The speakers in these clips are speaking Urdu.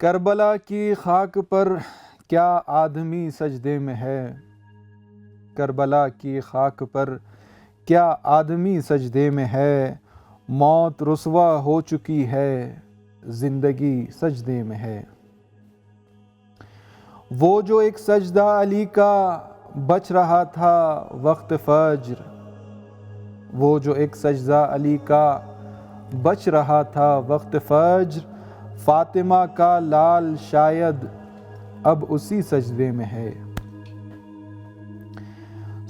کربلا کی خاک پر کیا آدمی سجدے میں ہے، کربلا کی خاک پر کیا آدمی سجدے میں ہے، موت رسوا ہو چکی ہے، زندگی سجدے میں ہے۔ وہ جو ایک سجدہ علی کا بچ رہا تھا وقت فجر، وہ جو ایک سجدہ علی کا بچ رہا تھا وقت فجر، فاطمہ کا لال شاید اب اسی سجدے میں ہے۔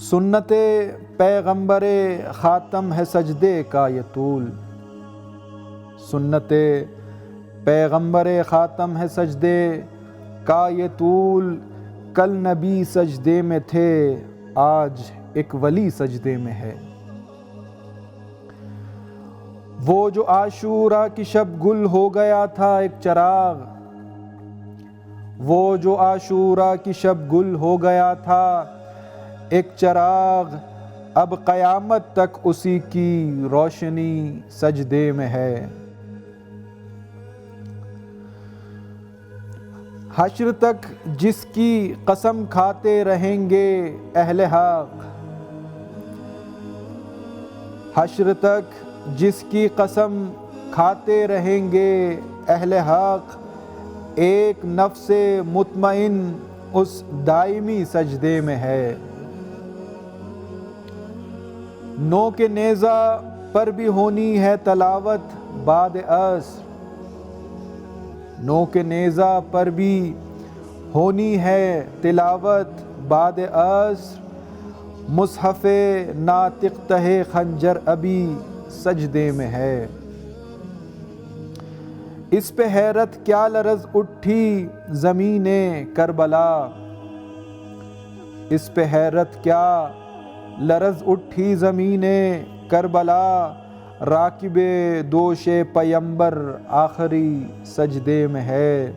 سنت پیغمبر خاتم ہے سجدے کا یہ طول، سنت پیغمبر خاتم ہے سجدے کا یہ طول، کل نبی سجدے میں تھے آج ایک ولی سجدے میں ہے۔ وہ جو عاشورہ کی شب گل ہو گیا تھا ایک چراغ، وہ جو عاشورہ کی شب گل ہو گیا تھا ایک چراغ، اب قیامت تک اسی کی روشنی سجدے میں ہے۔ حشر تک جس کی قسم کھاتے رہیں گے اہل حق، حشر تک جس کی قسم کھاتے رہیں گے اہل حق، ایک نفس مطمئن اس دائمی سجدے میں ہے۔ نو کے نیزہ پر بھی ہونی ہے تلاوت بعد عصر، نو کے نیزہ پر بھی ہونی ہے تلاوت بعد عصر، مصحف ناطق تہ خنجر ابھی سجدے میں ہے۔ اس پہ حیرت کیا لرز اٹھی زمین کربلا، اس پہ حیرت کیا لرز اٹھی زمین کربلا، راکب دوش پیمبر آخری سجدے میں ہے۔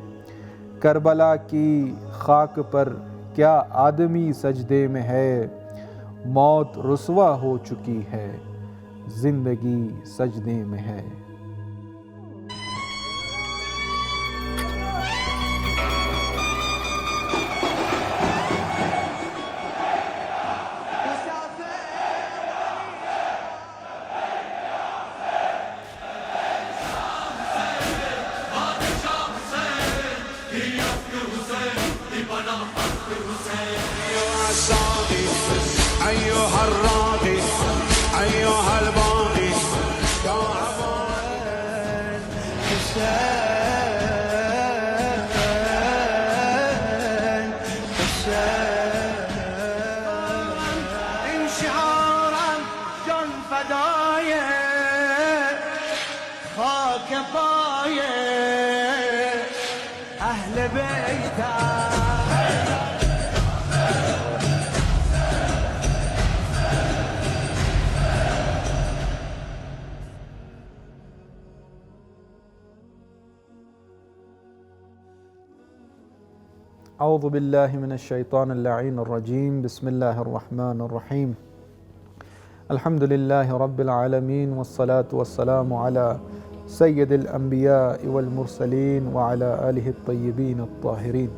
کربلا کی خاک پر کیا آدمی سجدے میں ہے، موت رسوا ہو چکی ہے، زندگی سجدے میں ہے۔ أيها الراغي أيها الباغي يا عمان حسين حسين، انشعارا جن فدايا خاك طايا أهل بيتك. اعوذ باللہ من الشیطان اللعین الرجیم، بسم اللہ الرحمن الرحیم، الحمد للہ رب العالمین، والصلاة والسلام علی سید الانبیاء والمرسلین وعلی آلہ الطیبین الطاہرین،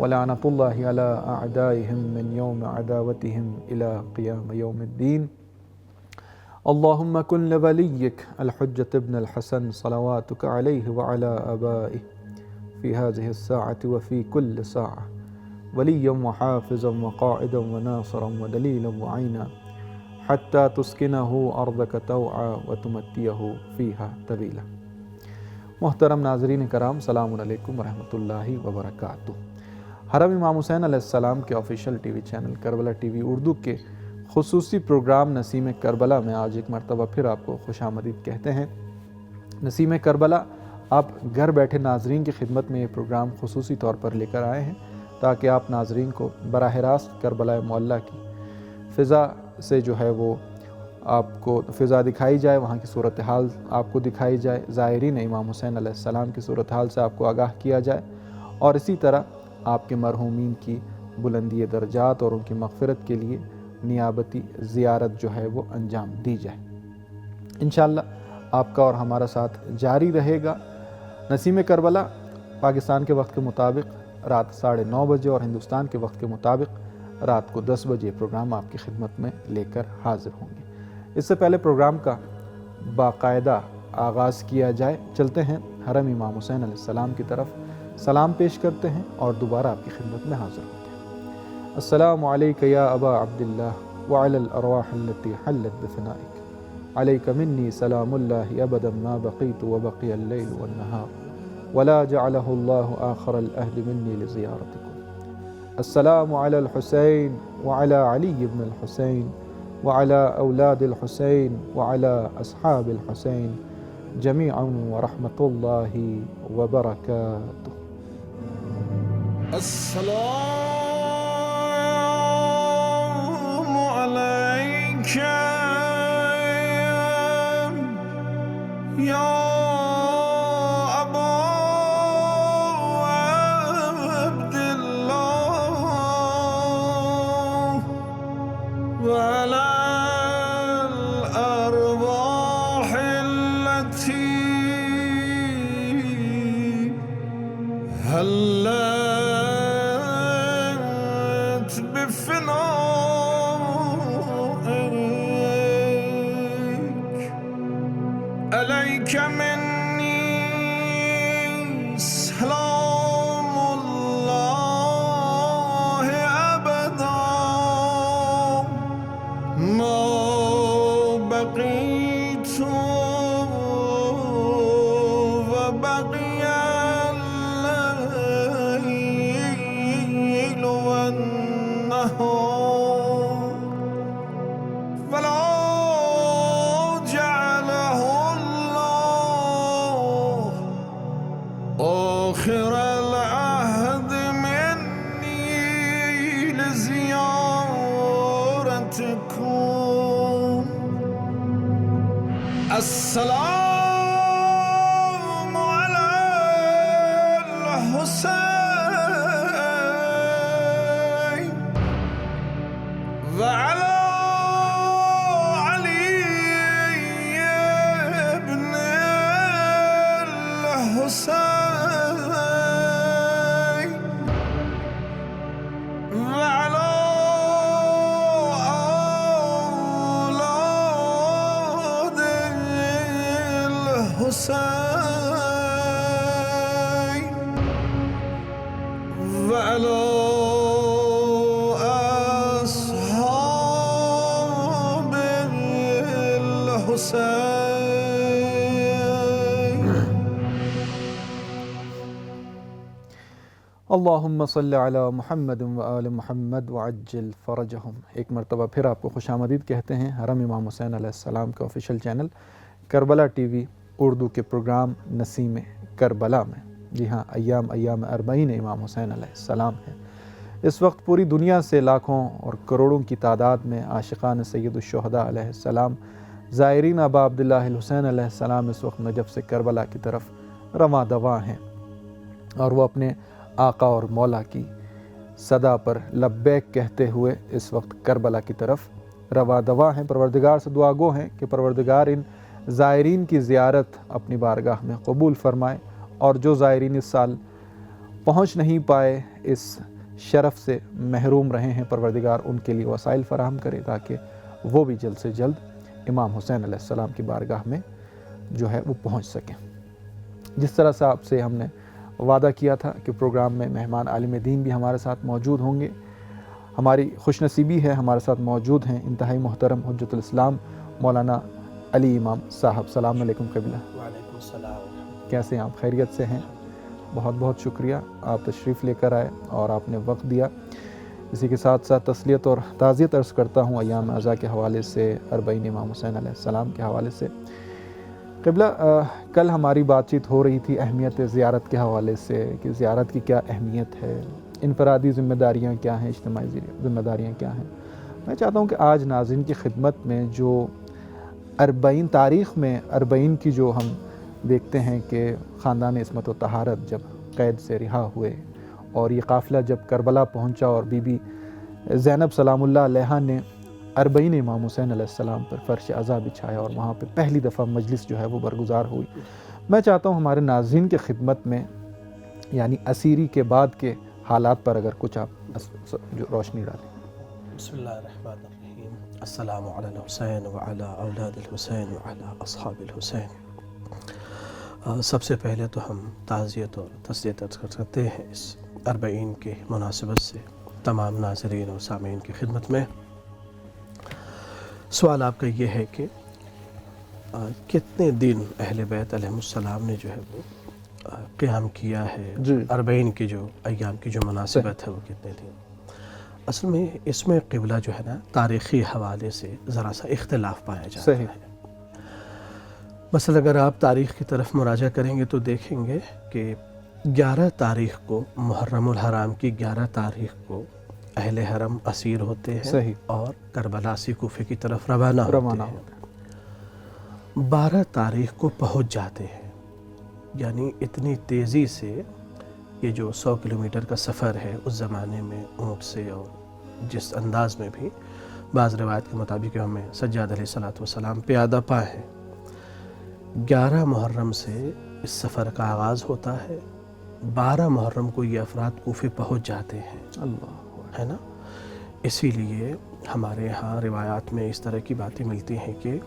ولعنۃ اللہ علی اعدائہم من یوم عداوتہم الى قیام یوم الدین۔ اللہم کن لولیک الحجۃ ابن الحسن صلواتک علیہ وعلی آبائہ في هذه الساعة وفي كل ساعة، وليا وحافظا وقائدا وناصرا ودليلا وعينا، حتى تسكنه أرضك توعا وتمتيه فيها طويلا۔ محترم ناظرین کرام، السلام علیکم ورحمۃ اللہ وبرکاتہ۔ حرم امام حسین علیہ السلام کے official T V channel Karbala T V Urdu کے خصوصی پروگرام نسیم کربلا میں آج ایک مرتبہ پھر آپ کو خوش آمدید کہتے ہیں۔ نسیم کربلا آپ گھر بیٹھے ناظرین کی خدمت میں یہ پروگرام خصوصی طور پر لے کر آئے ہیں تاکہ آپ ناظرین کو براہ راست کربلا معلیٰ کی فضا سے جو ہے وہ آپ کو فضا دکھائی جائے، وہاں کی صورتحال آپ کو دکھائی جائے، زائرین امام حسین علیہ السلام کی صورتحال سے آپ کو آگاہ کیا جائے، اور اسی طرح آپ کے مرحومین کی بلندی درجات اور ان کی مغفرت کے لیے نیابتی زیارت جو ہے وہ انجام دی جائے۔ انشاءاللہ آپ کا اور ہمارا ساتھ جاری رہے گا۔ نسیم کربلا پاکستان کے وقت کے مطابق رات 9:30 بجے اور ہندوستان کے وقت کے مطابق رات کو 10 بجے پروگرام آپ کی خدمت میں لے کر حاضر ہوں گے۔ اس سے پہلے پروگرام کا باقاعدہ آغاز کیا جائے، چلتے ہیں حرم امام حسین علیہ السلام کی طرف، سلام پیش کرتے ہیں اور دوبارہ آپ کی خدمت میں حاضر ہوتے ہیں۔ السلام علیک یا ابا عبداللہ وعلی الارواح التي حلت بفنائک، علیک منی سلام اللہ ابدا ما بقیت وبقی اللیل والنہار ولا جعلہ اللہ آخر العہد منی لزیارتکم۔ السلام علی الحسین وعلی علی بن الحسین وعلی اولاد الحسین وعلی اصحاب الحسین جميعا ورحمۃ اللہ وبرکاتہ۔ السلام علیک یا ابا عبداللہ وعلی الارواح التي هلت بفنائك، عليك مني سلام الله أبدا ما بقيت وبقي الليل والنهار فلا جعله الله آخر العهد مني لزيارتكم۔ السلام على الحسين وعلى علي بن الحسين وعلى أولاد الحسين وعلى أصحاب الحسين۔ اللہم صلی علی محمد وآل محمد وعجل فرجہم۔ ایک مرتبہ پھر آپ کو خوش آمدید کہتے ہیں حرم امام حسین علیہ السلام کے official channel Karbala T V Urdu کے پروگرام نسیم کربلا میں۔ جی ہاں، ایام اربعین امام حسین علیہ السلام ہے۔ اس وقت پوری دنیا سے لاکھوں اور کروڑوں کی تعداد میں عاشقان سید الشہداء علیہ السلام، زائرین ابا عبداللہ الحسین علیہ السلام اس وقت نجف سے کربلا کی طرف رواں دواں ہیں، اور وہ اپنے آقا اور مولا کی صدا پر لبیک کہتے ہوئے اس وقت کربلا کی طرف رواں دواں ہیں۔ پروردگار سے دعا گو ہیں کہ پروردگار ان زائرین کی زیارت اپنی بارگاہ میں قبول فرمائے، اور جو زائرین اس سال پہنچ نہیں پائے، اس شرف سے محروم رہے ہیں، پروردگار ان کے لیے وسائل فراہم کرے تاکہ وہ بھی جلد سے جلد امام حسین علیہ السلام کی بارگاہ میں جو ہے وہ پہنچ سکیں۔ جس طرح سے آپ سے ہم نے وعدہ کیا تھا کہ پروگرام میں مہمان عالم دین بھی ہمارے ساتھ موجود ہوں گے، ہماری خوش نصیبی ہے ہمارے ساتھ موجود ہیں انتہائی محترم حجت الاسلام مولانا علی امام صاحب۔ السلام علیکم قبلہ۔ وعلیکم السلام۔ کیسے ہیں آپ؟ خیریت سے ہیں؟ بہت بہت شکریہ، آپ تشریف لے کر آئے اور آپ نے وقت دیا۔ اسی کے ساتھ ساتھ تسلیت اور تعزیت عرض کرتا ہوں ایام اعزاء کے حوالے سے، اربعین امام حسین علیہ السلام کے حوالے سے۔ قبلہ کل ہماری بات چیت ہو رہی تھی اہمیت زیارت کے حوالے سے کہ زیارت کی کیا اہمیت ہے، انفرادی ذمہ داریاں کیا ہیں، اجتماعی ذمہ داریاں کیا ہیں۔ میں چاہتا ہوں کہ آج ناظرین کی خدمت میں جو اربعین تاریخ میں اربعین کی جو ہم دیکھتے ہیں کہ خاندان عصمت و طہارت جب قید سے رہا ہوئے اور یہ قافلہ جب کربلا پہنچا اور بی بی زینب سلام اللہ علیہا نے اربعین امام حسین علیہ السلام پر فرش عزا بچھایا اور وہاں پہ پہلی دفعہ مجلس جو ہے وہ برگزار ہوئی۔ میں چاہتا ہوں ہمارے ناظرین کی خدمت میں یعنی اسیری کے بعد کے حالات پر اگر کچھ آپ جو روشنی ڈالیں. بسم اللہ الرحمن الرحیم. السلام علی الحسین وعلی اولاد الحسین وعلی اصحاب الحسین. سب سے پہلے تو ہم تعزیت اور تسلیت عرض کر سکتے ہیں اس 40 کی مناسبت سے تمام ناظرین اور سامعین کی خدمت میں. سوال آپ کا یہ ہے کہ کتنے دن اہل بیت علیہ السلام نے جو ہے وہ قیام کیا ہے؟ 40 کی جو ایام کی جو مناسبت ہے وہ کتنے دن؟ اصل میں اس میں قبلہ جو ہے نا تاریخی حوالے سے ذرا سا اختلاف پایا جاتا ہے. مثلا اگر آپ تاریخ کی طرف مراجعہ کریں گے تو دیکھیں گے کہ 11 تاریخ کو محرم الحرام کی 11 تاریخ کو اہل حرم اسیر ہوتے ہیں اور کربلا سے کوفے کی طرف روانہ ہوتے ہیں. 12 تاریخ کو پہنچ جاتے ہیں. یعنی اتنی تیزی سے یہ جو 100 کلومیٹر کا سفر ہے اس زمانے میں اونٹ سے اور جس انداز میں بھی بعض روایت کے مطابق ہمیں سجاد علیہ السلام پیادہ پا ہے. 11 محرم سے اس سفر کا آغاز ہوتا ہے. 12 محرم کو یہ افراد کوفے پہنچ جاتے ہیں. اللہ ہے نا. اسی لیے ہمارے ہاں روایات میں اس طرح کی باتیں ملتی ہیں کہ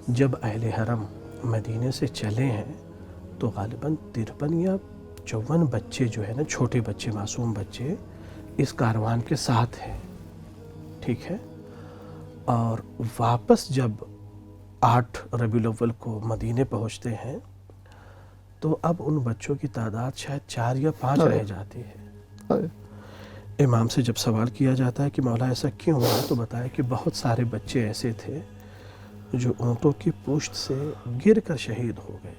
جب اہل حرم مدینے سے چلے ہیں تو غالباً 53 یا 54 بچے جو ہے نا چھوٹے بچے معصوم بچے اس کاروان کے ساتھ ہیں. ٹھیک ہے. اور واپس جب 8 ربیع الاول کو مدینے پہنچتے ہیں تو اب ان بچوں کی تعداد شاید 4 یا 5 رہ جاتی ہے. امام سے جب سوال کیا جاتا ہے کہ مولا ایسا کیوں ہوا تو بتایا کہ بہت سارے بچے ایسے تھے جو اونٹوں کی پشت سے گر کر شہید ہو گئے.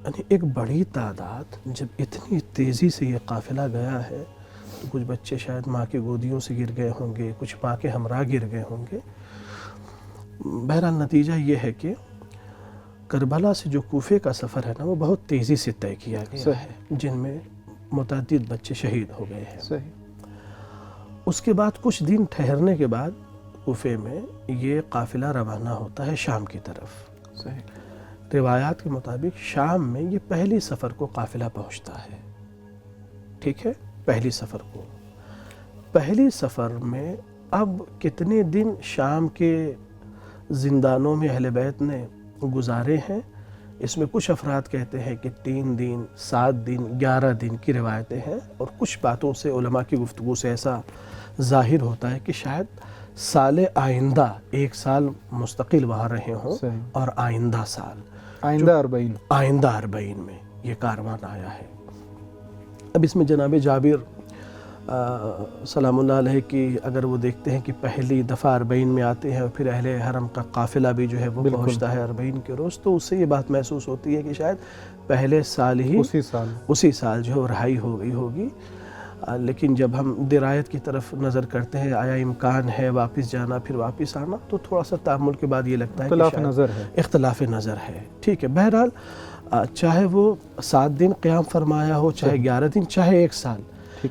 یعنی ایک بڑی تعداد جب اتنی تیزی سے یہ قافلہ گیا ہے تو کچھ بچے شاید ماں کے گودیوں سے گر گئے ہوں گے, کچھ ماں کے ہمراہ گر گئے ہوں گے. بہرحال نتیجہ یہ ہے کہ کربلا سے جو کوفے کا سفر ہے نا وہ بہت تیزی سے طے کیا گیا ہے جن میں متعدد بچے شہید ہو گئے ہیں. اس کے بعد کچھ دن ٹھہرنے کے بعد کوفے میں یہ قافلہ روانہ ہوتا ہے شام کی طرف. روایات کے مطابق شام میں یہ پہلی سفر کو قافلہ پہنچتا ہے. ٹھیک ہے. پہلی سفر کو پہلی سفر میں اب کتنے دن شام کے زندانوں میں اہل بیت نے گزارے ہیں اس میں کچھ افراد کہتے ہیں کہ 3 دن 7 دن 11 دن کی روایتیں ہیں اور کچھ باتوں سے علماء کی گفتگو سے ایسا ظاہر ہوتا ہے کہ شاید سال آئندہ 1 سال مستقل وہاں رہے ہوں اور آئندہ سال آئندہ 40 میں یہ کاروان آیا ہے. اب اس میں جناب جابر سلام اللہ علیہ کی اگر وہ دیکھتے ہیں کہ پہلی دفعہ 40 میں آتے ہیں اور پھر اہل حرم کا قافلہ بھی جو ہے وہ پہنچتا ہے 40 کے روز تو اس سے یہ بات محسوس ہوتی ہے کہ شاید پہلے سال ہی اسی سال جو ہے رہائی ہو گئی ہوگی. لیکن جب ہم درایت کی طرف نظر کرتے ہیں آیا امکان ہے واپس جانا پھر واپس آنا تو تھوڑا سا تأمل کے بعد یہ لگتا ہے کہ اختلاف نظر ہے. ٹھیک ہے. بہرحال چاہے وہ 7 دن قیام فرمایا ہو چاہے 11 دن چاہے 1 سال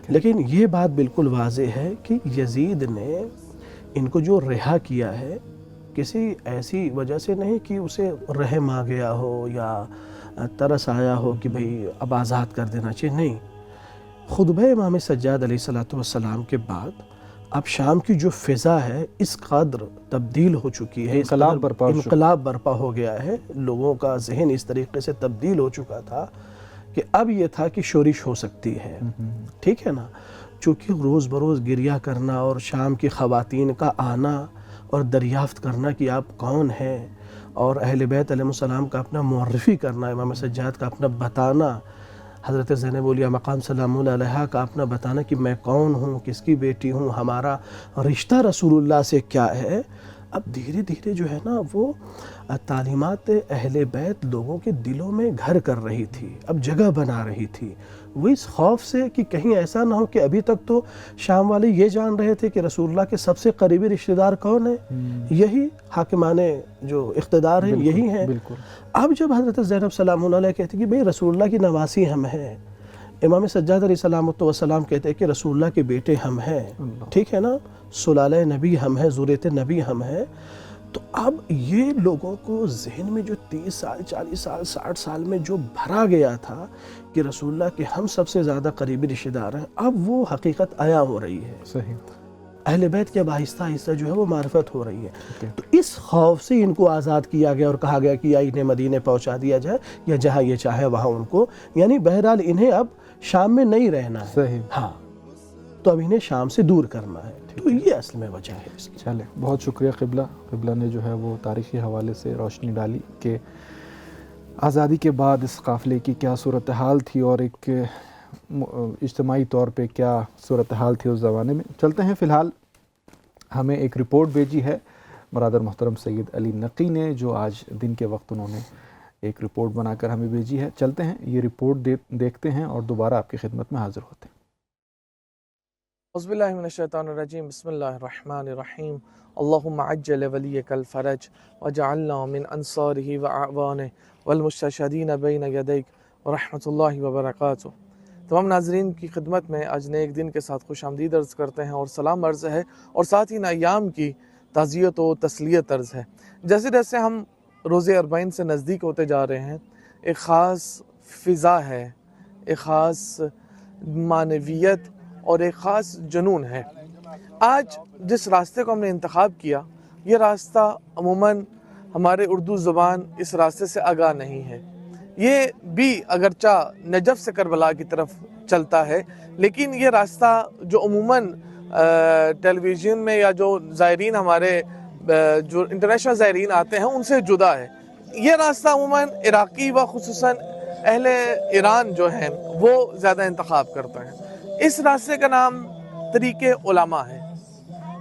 لیکن یہ بات بالکل واضح ہے کہ یزید نے ان کو جو رہا کیا ہے کسی ایسی وجہ سے نہیں کہ اسے رحم آ گیا ہو یا ترس آیا ہو کہ بھئی اب آزاد کر دینا چاہیے. نہیں. خطبہ امام سجاد علیہ السلام کے بعد اب شام کی جو فضا ہے اس قدر تبدیل ہو چکی ہے, انقلاب برپا ہو گیا ہے, لوگوں کا ذہن اس طریقے سے تبدیل ہو چکا تھا کہ اب یہ تھا کہ شورش ہو سکتی ہے. ٹھیک ہے نا. چونکہ روز بروز گریہ کرنا اور شام کی خواتین کا آنا اور دریافت کرنا کہ آپ کون ہیں اور اہل بیت علیہ السلام کا اپنا معرفی کرنا, امام سجاد کا اپنا بتانا, حضرت زینب اولیاء مقام سلام اللہ علیہا کا اپنا بتانا کہ میں کون ہوں, کس کی بیٹی ہوں, ہمارا رشتہ رسول اللہ سے کیا ہے. اب دھیرے دھیرے جو ہے نا وہ تعلیمات اہل بیت لوگوں کے دلوں میں گھر کر رہی تھی, اب جگہ بنا رہی تھی. وہ اس خوف سے کہ کہیں ایسا نہ ہو کہ ابھی تک تو شام والے یہ جان رہے تھے کہ رسول اللہ کے سب سے قریبی رشتہ دار کون ہیں, یہی حاکمان جو اقتدار ہیں یہی ہیں. اب جب حضرت زینب سلام اللہ علیہ کہتے کہ بھئی رسول اللہ کی نواسی ہم ہیں, امام سجاد علیہ السلام کہتے ہیں کہ رسول اللہ کے بیٹے ہم ہیں, ٹھیک ہے نا, سلالہ نبی ہم ہیں, ذریت نبی ہم ہیں, تو اب یہ لوگوں کو ذہن میں جو 30 سال 40 سال 60 سال میں جو بھرا گیا تھا کہ رسول اللہ کے ہم سب سے زیادہ قریبی رشتہ دار ہیں، اب وہ حقیقت عیاں ہو رہی ہے. صحیح. اہل بیت کے اب آہستہ آہستہ جو ہے وہ معرفت ہو رہی ہے. تو اس خوف سے ان کو آزاد کیا گیا اور کہا گیا کہ یا انہیں مدینے پہنچا دیا جائے یا جہاں یہ چاہے وہاں ان کو، یعنی بہرحال انہیں اب شام میں نہیں رہنا ہے. صحیح. ہاں، تو اب انہیں شام سے دور کرنا ہے. تو یہ اصل میں وجہ ہے اس کی. چلے، بہت شکریہ قبلہ نے جو ہے وہ تاریخی حوالے سے روشنی ڈالی کہ آزادی کے بعد اس قافلے کی کیا صورتحال تھی اور ایک اجتماعی طور پہ کیا صورتحال تھی اس زمانے میں. چلتے ہیں، فی الحال ہمیں ایک رپورٹ بھیجی ہے برادر محترم سید علی نقی نے، جو آج دن کے وقت انہوں نے ایک رپورٹ بنا کر ہمیں بھیجی ہے. چلتے ہیں یہ رپورٹ دیکھتے ہیں اور دوبارہ آپ کی خدمت میں حاضر ہوتے ہیں. اعوذ باللہ من الشیطان الرجیم، بسم اللہ الرحمن الرحیم. اللہم عجل ولیک الفرج وجعلنا من انصارہ واعوانہ والمستشہدین بین یدیک ورحمۃ اللہ وبرکاتہ. تمام ناظرین کی خدمت میں آج نئے ایک دن کے ساتھ خوش آمدید عرض کرتے ہیں اور سلام عرض ہے، اور ساتھ ہی ان ایام کی تعزیت و تسلیت عرض ہے. جیسے جیسے ہم روزے اربعین سے نزدیک ہوتے جا رہے ہیں، ایک خاص فضا ہے، ایک خاص معنویت اور ایک خاص جنون ہے. آج جس راستے کو ہم نے انتخاب کیا، یہ راستہ عموماً ہمارے اردو زبان اس راستے سے آگاہ نہیں ہے. یہ بھی اگرچہ نجف سے کربلا کی طرف چلتا ہے، لیکن یہ راستہ جو عموماً ٹیلی ویژن میں یا جو زائرین ہمارے جو انٹرنیشنل زائرین آتے ہیں ان سے جدا ہے. یہ راستہ عموماً عراقی و خصوصاً اہل ایران جو ہیں وہ زیادہ انتخاب کرتے ہیں. اس راستے کا نام طریق علماء ہے.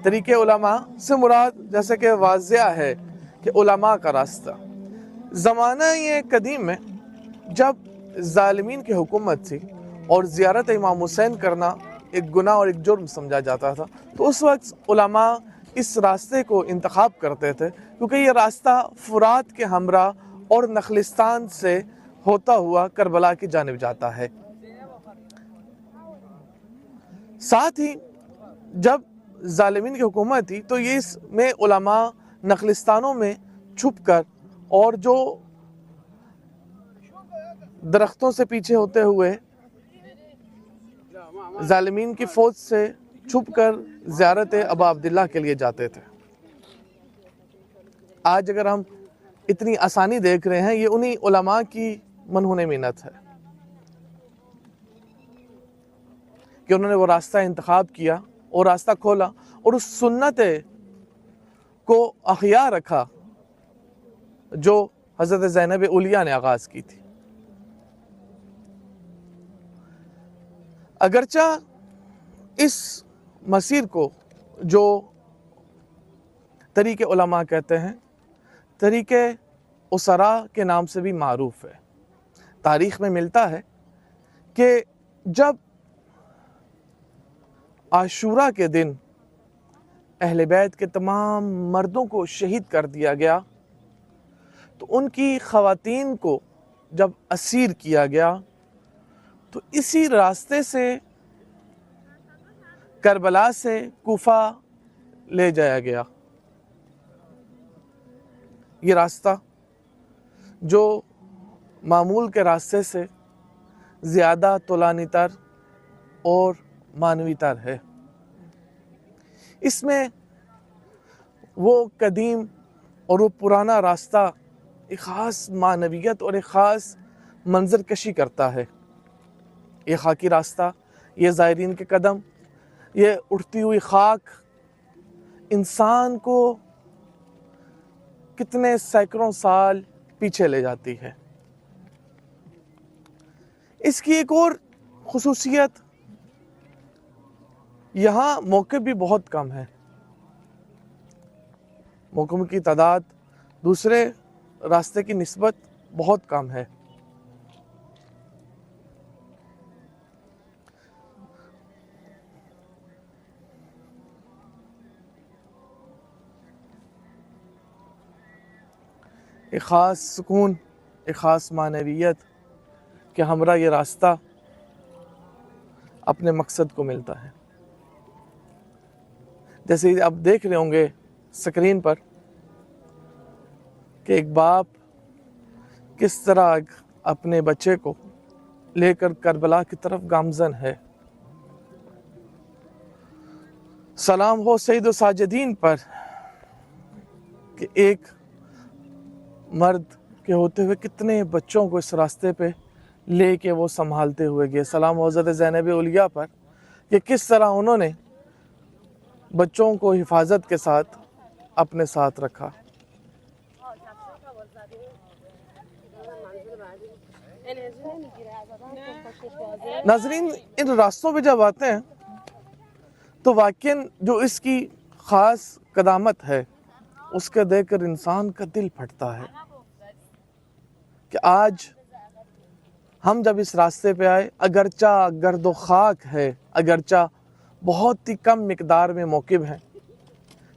طریق علماء سے مراد جیسے کہ واضح ہے کہ علماء کا راستہ. زمانہ یہ قدیم میں جب ظالمین کی حکومت تھی اور زیارت امام حسین کرنا ایک گناہ اور ایک جرم سمجھا جاتا تھا، تو اس وقت علماء اس راستے کو انتخاب کرتے تھے، کیونکہ یہ راستہ فرات کے ہمراہ اور نخلستان سے ہوتا ہوا کربلا کی جانب جاتا ہے. ساتھ ہی جب ظالمین کی حکومت تھی تو یہ اس میں علماء نخلستانوں میں چھپ کر اور جو درختوں سے پیچھے ہوتے ہوئے ظالمین کی فوج سے چھپ کر زیارت ابا عبداللہ کے لیے جاتے تھے. آج اگر ہم اتنی آسانی دیکھ رہے ہیں، یہ انہی علماء کی منہون منت ہے کہ انہوں نے وہ راستہ انتخاب کیا اور راستہ کھولا اور اس سنت کو احیا رکھا جو حضرت زینب اولیاء نے آغاز کی تھی. اگرچہ اس مسیر کو جو طریق علماء کہتے ہیں، طریق اسرا کے نام سے بھی معروف ہے. تاریخ میں ملتا ہے کہ جب عاشورہ کے دن اہل بیت کے تمام مردوں کو شہید کر دیا گیا تو ان کی خواتین کو جب اسیر کیا گیا تو اسی راستے سے کربلا سے کوفہ لے جایا گیا. یہ راستہ جو معمول کے راستے سے زیادہ طولانی تر اور معنوی تر ہے. اس میں وہ قدیم اور وہ پرانا راستہ ایک خاص معنویت اور ایک خاص منظر کشی کرتا ہے. یہ خاکی راستہ، یہ زائرین کے قدم، یہ اٹھتی ہوئی خاک انسان کو کتنے سینکڑوں سال پیچھے لے جاتی ہے. اس کی ایک اور خصوصیت، یہاں موقف بھی بہت کم ہے. موقعوں کی تعداد دوسرے راستے کی نسبت بہت کم ہے. ایک خاص سکون، ایک خاص معنویت کہ ہمراہ یہ راستہ اپنے مقصد کو ملتا ہے. جیسے آپ دیکھ رہے ہوں گے سکرین پر کہ ایک باپ کس طرح اپنے بچے کو لے کر کربلا کی طرف گامزن ہے۔ سلام ہو سید و ساجدین پر کہ ایک مرد کے ہوتے ہوئے کتنے بچوں کو اس راستے پہ لے کے وہ سنبھالتے ہوئے گئے۔ سلام ہو حضرت زینب اولیاء پر کہ کس طرح انہوں نے بچوں کو حفاظت کے ساتھ اپنے ساتھ رکھا۔ ناظرین، ان راستوں پہ جب آتے ہیں تو واقعاً جو اس کی خاص قدامت ہے اس کے دیکھ کر انسان کا دل پھٹتا ہے کہ آج ہم جب اس راستے پہ آئے، اگرچہ گرد و خاک ہے، اگرچہ بہت ہی کم مقدار میں موکب ہیں،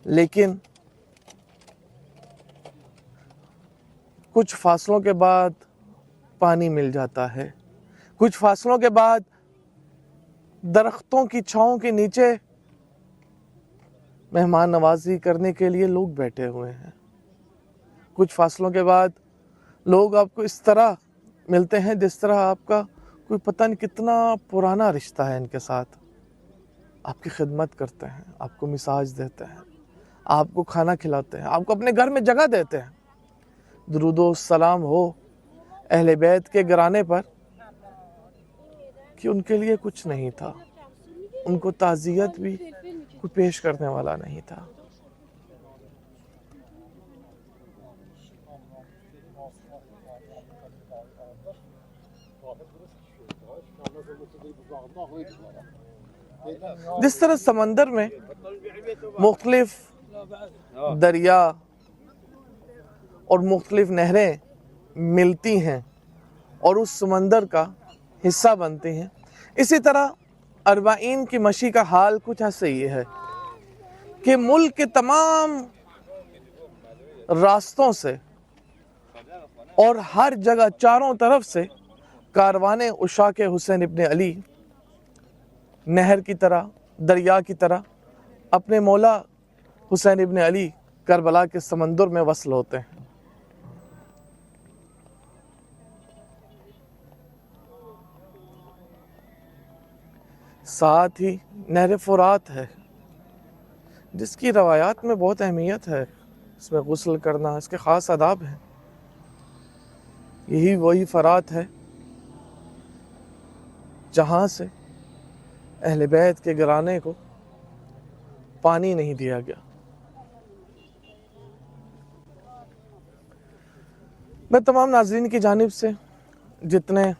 لیکن کچھ فاصلوں کے بعد پانی مل جاتا ہے، کچھ فاصلوں کے بعد درختوں کی چھاؤں کے نیچے مہمان نوازی کرنے کے لیے لوگ بیٹھے ہوئے ہیں، کچھ فاصلوں کے بعد لوگ آپ کو اس طرح ملتے ہیں جس طرح آپ کا کوئی پتہ نہیں کتنا پرانا رشتہ ہے ان کے ساتھ۔ آپ کی خدمت کرتے ہیں، آپ کو مساج دیتے ہیں، آپ کو کھانا کھلاتے ہیں، آپ کو اپنے گھر میں جگہ دیتے ہیں۔ درود و سلام ہو اہل بیت کے گھرانے پر کہ ان کے لیے کچھ نہیں تھا، ان کو تعزیت بھی کوئی پیش کرنے والا نہیں تھا۔ جس طرح سمندر میں مختلف دریا اور مختلف نہریں ملتی ہیں اور اس سمندر کا حصہ بنتی ہیں، اسی طرح اربعین کی مشی کا حال کچھ ایسے ہی ہے کہ ملک کے تمام راستوں سے اور ہر جگہ چاروں طرف سے کاروان عشاق حسین ابن علی نہر کی طرح، دریا کی طرح اپنے مولا حسین ابن علی کربلا کے سمندر میں وصل ہوتے ہیں۔ ساتھ ہی نہر فرات ہے جس کی روایات میں بہت اہمیت ہے، اس میں غسل کرنا، اس کے خاص آداب ہیں۔ یہی وہی فرات ہے جہاں سے اہل بیت کے گھرانے کو پانی نہیں دیا گیا۔ میں تمام ناظرین کی جانب سے، جتنے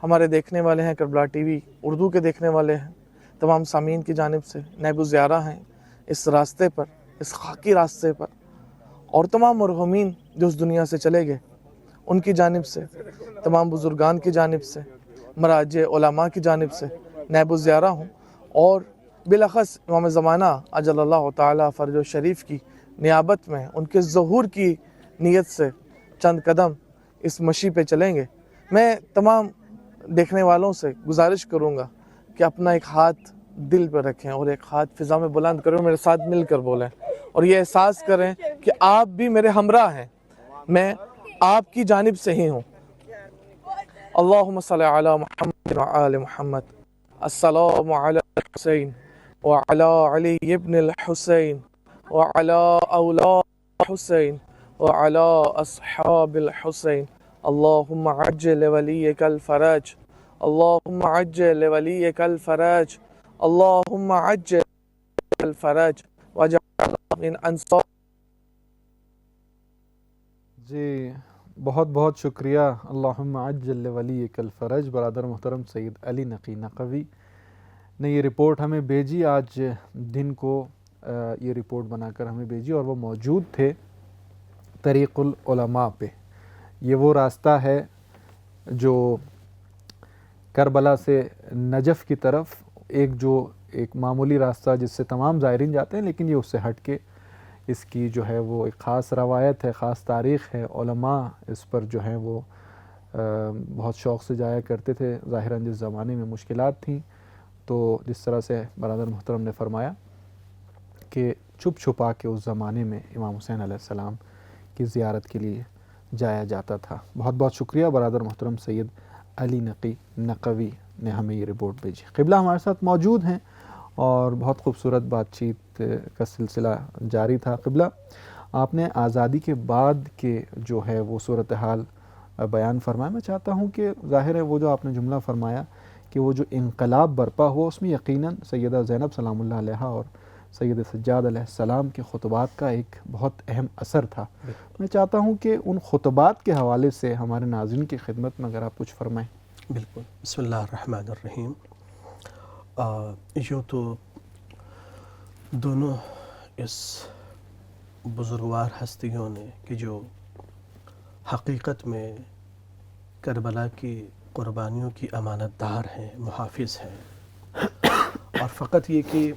ہمارے دیکھنے والے ہیں کربلا ٹی وی اردو کے دیکھنے والے ہیں، تمام سامعین کی جانب سے نیب الزیارہ ہیں اس راستے پر، اس خاکی راستے پر، اور تمام مرحومین جو اس دنیا سے چلے گئے ان کی جانب سے، تمام بزرگان کی جانب سے، مراجع علماء کی جانب سے نیب الزیارہ ہوں، اور بالاخص امام زمانہ اجل اللہ تعالی فرج و شریف کی نیابت میں ان کے ظہور کی نیت سے چند قدم اس مشی پہ چلیں گے۔ میں تمام دیکھنے والوں سے گزارش کروں گا کہ اپنا ایک ہاتھ دل پہ رکھیں اور ایک ہاتھ فضا میں بلند کریں اور میرے ساتھ مل کر بولیں، اور یہ احساس کریں کہ آپ بھی میرے ہمراہ ہیں، میں آپ کی جانب سے ہی ہوں۔ اللہم صلی علی محمد وعلی محمد، السلام علی الحسین وعلی علی ابن الحسین وعلی اولاد الحسین وعلی اصحاب الحسین، اللہم عجل ولیک الفرج، اللہم عجل ولیک الفرج، اللہم عجل الفرج وجعل من انصار۔ جی بہت بہت شکریہ، اللہم عجل ولیک الفرج۔ برادر محترم سید علی نقی نقوی نے یہ رپورٹ ہمیں بھیجی، آج دن کو یہ رپورٹ بنا کر ہمیں بھیجی، اور وہ موجود تھے طریق العلماء پہ۔ یہ وہ راستہ ہے جو کربلا سے نجف کی طرف ایک معمولی راستہ جس سے تمام زائرین جاتے ہیں، لیکن یہ اس سے ہٹ کے اس کی جو ہے وہ ایک خاص روایت ہے، خاص تاریخ ہے۔ علماء اس پر جو ہیں وہ بہت شوق سے جایا کرتے تھے، ظاہراً جس زمانے میں مشکلات تھیں، تو جس طرح سے برادر محترم نے فرمایا کہ چھپ چھپا کے اس زمانے میں امام حسین علیہ السلام کی زیارت کے لیے جایا جاتا تھا۔ بہت بہت شکریہ برادر محترم سید علی نقی نقوی نے ہمیں یہ رپورٹ بھیجی۔ قبلہ ہمارے ساتھ موجود ہیں اور بہت خوبصورت بات چیت کا سلسلہ جاری تھا۔ قبلہ، آپ نے آزادی کے بعد کے جو ہے وہ صورتحال بیان فرمایا۔ میں چاہتا ہوں کہ ظاہر ہے وہ جو آپ نے جملہ فرمایا کہ وہ جو انقلاب برپا ہوا اس میں یقیناً سیدہ زینب سلام اللہ علیہا اور سید سجاد علیہ السلام کے خطبات کا ایک بہت اہم اثر تھا۔ میں چاہتا ہوں کہ ان خطبات کے حوالے سے ہمارے ناظرین کی خدمت میں اگر آپ کچھ فرمائیں۔ بالکل، بسم اللہ الرحمن الرحیم۔ یوں تو دونوں اس بزرگوار ہستیوں نے کہ جو حقیقت میں کربلا کی قربانیوں کی امانت دار ہیں، محافظ ہیں، اور فقط یہ کہ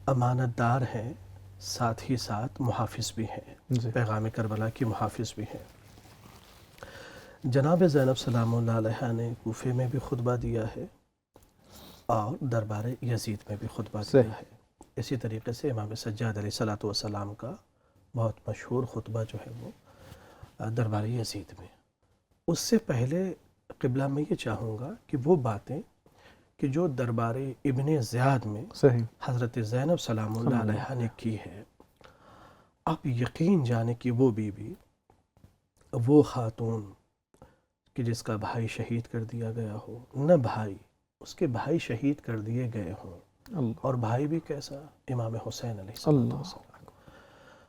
امانت دار ہیں، ساتھ ہی ساتھ محافظ بھی ہیں، پیغام کربلا کی محافظ بھی ہیں۔ جناب زینب سلام اللہ علیہ نے کوفے میں بھی خطبہ دیا ہے اور دربار یزید میں بھی خطبہ دیا ہے۔ اسی طریقے سے امام سجاد علیہ السلام کا بہت مشہور خطبہ جو ہے وہ دربار یزید میں۔ اس سے پہلے قبلہ میں یہ چاہوں گا کہ وہ باتیں کہ جو دربار ابن زیاد میں حضرت زینب سلام اللہ علیہ نے کی ہے، آپ یقین جانے کہ وہ بی بی، وہ خاتون کہ جس کا بھائی شہید کر دیا گیا ہو، نہ بھائی، اس کے بھائی شہید کر دیے گئے ہوں، اور بھائی بھی کیسا؟ امام حسین علیہ السلام،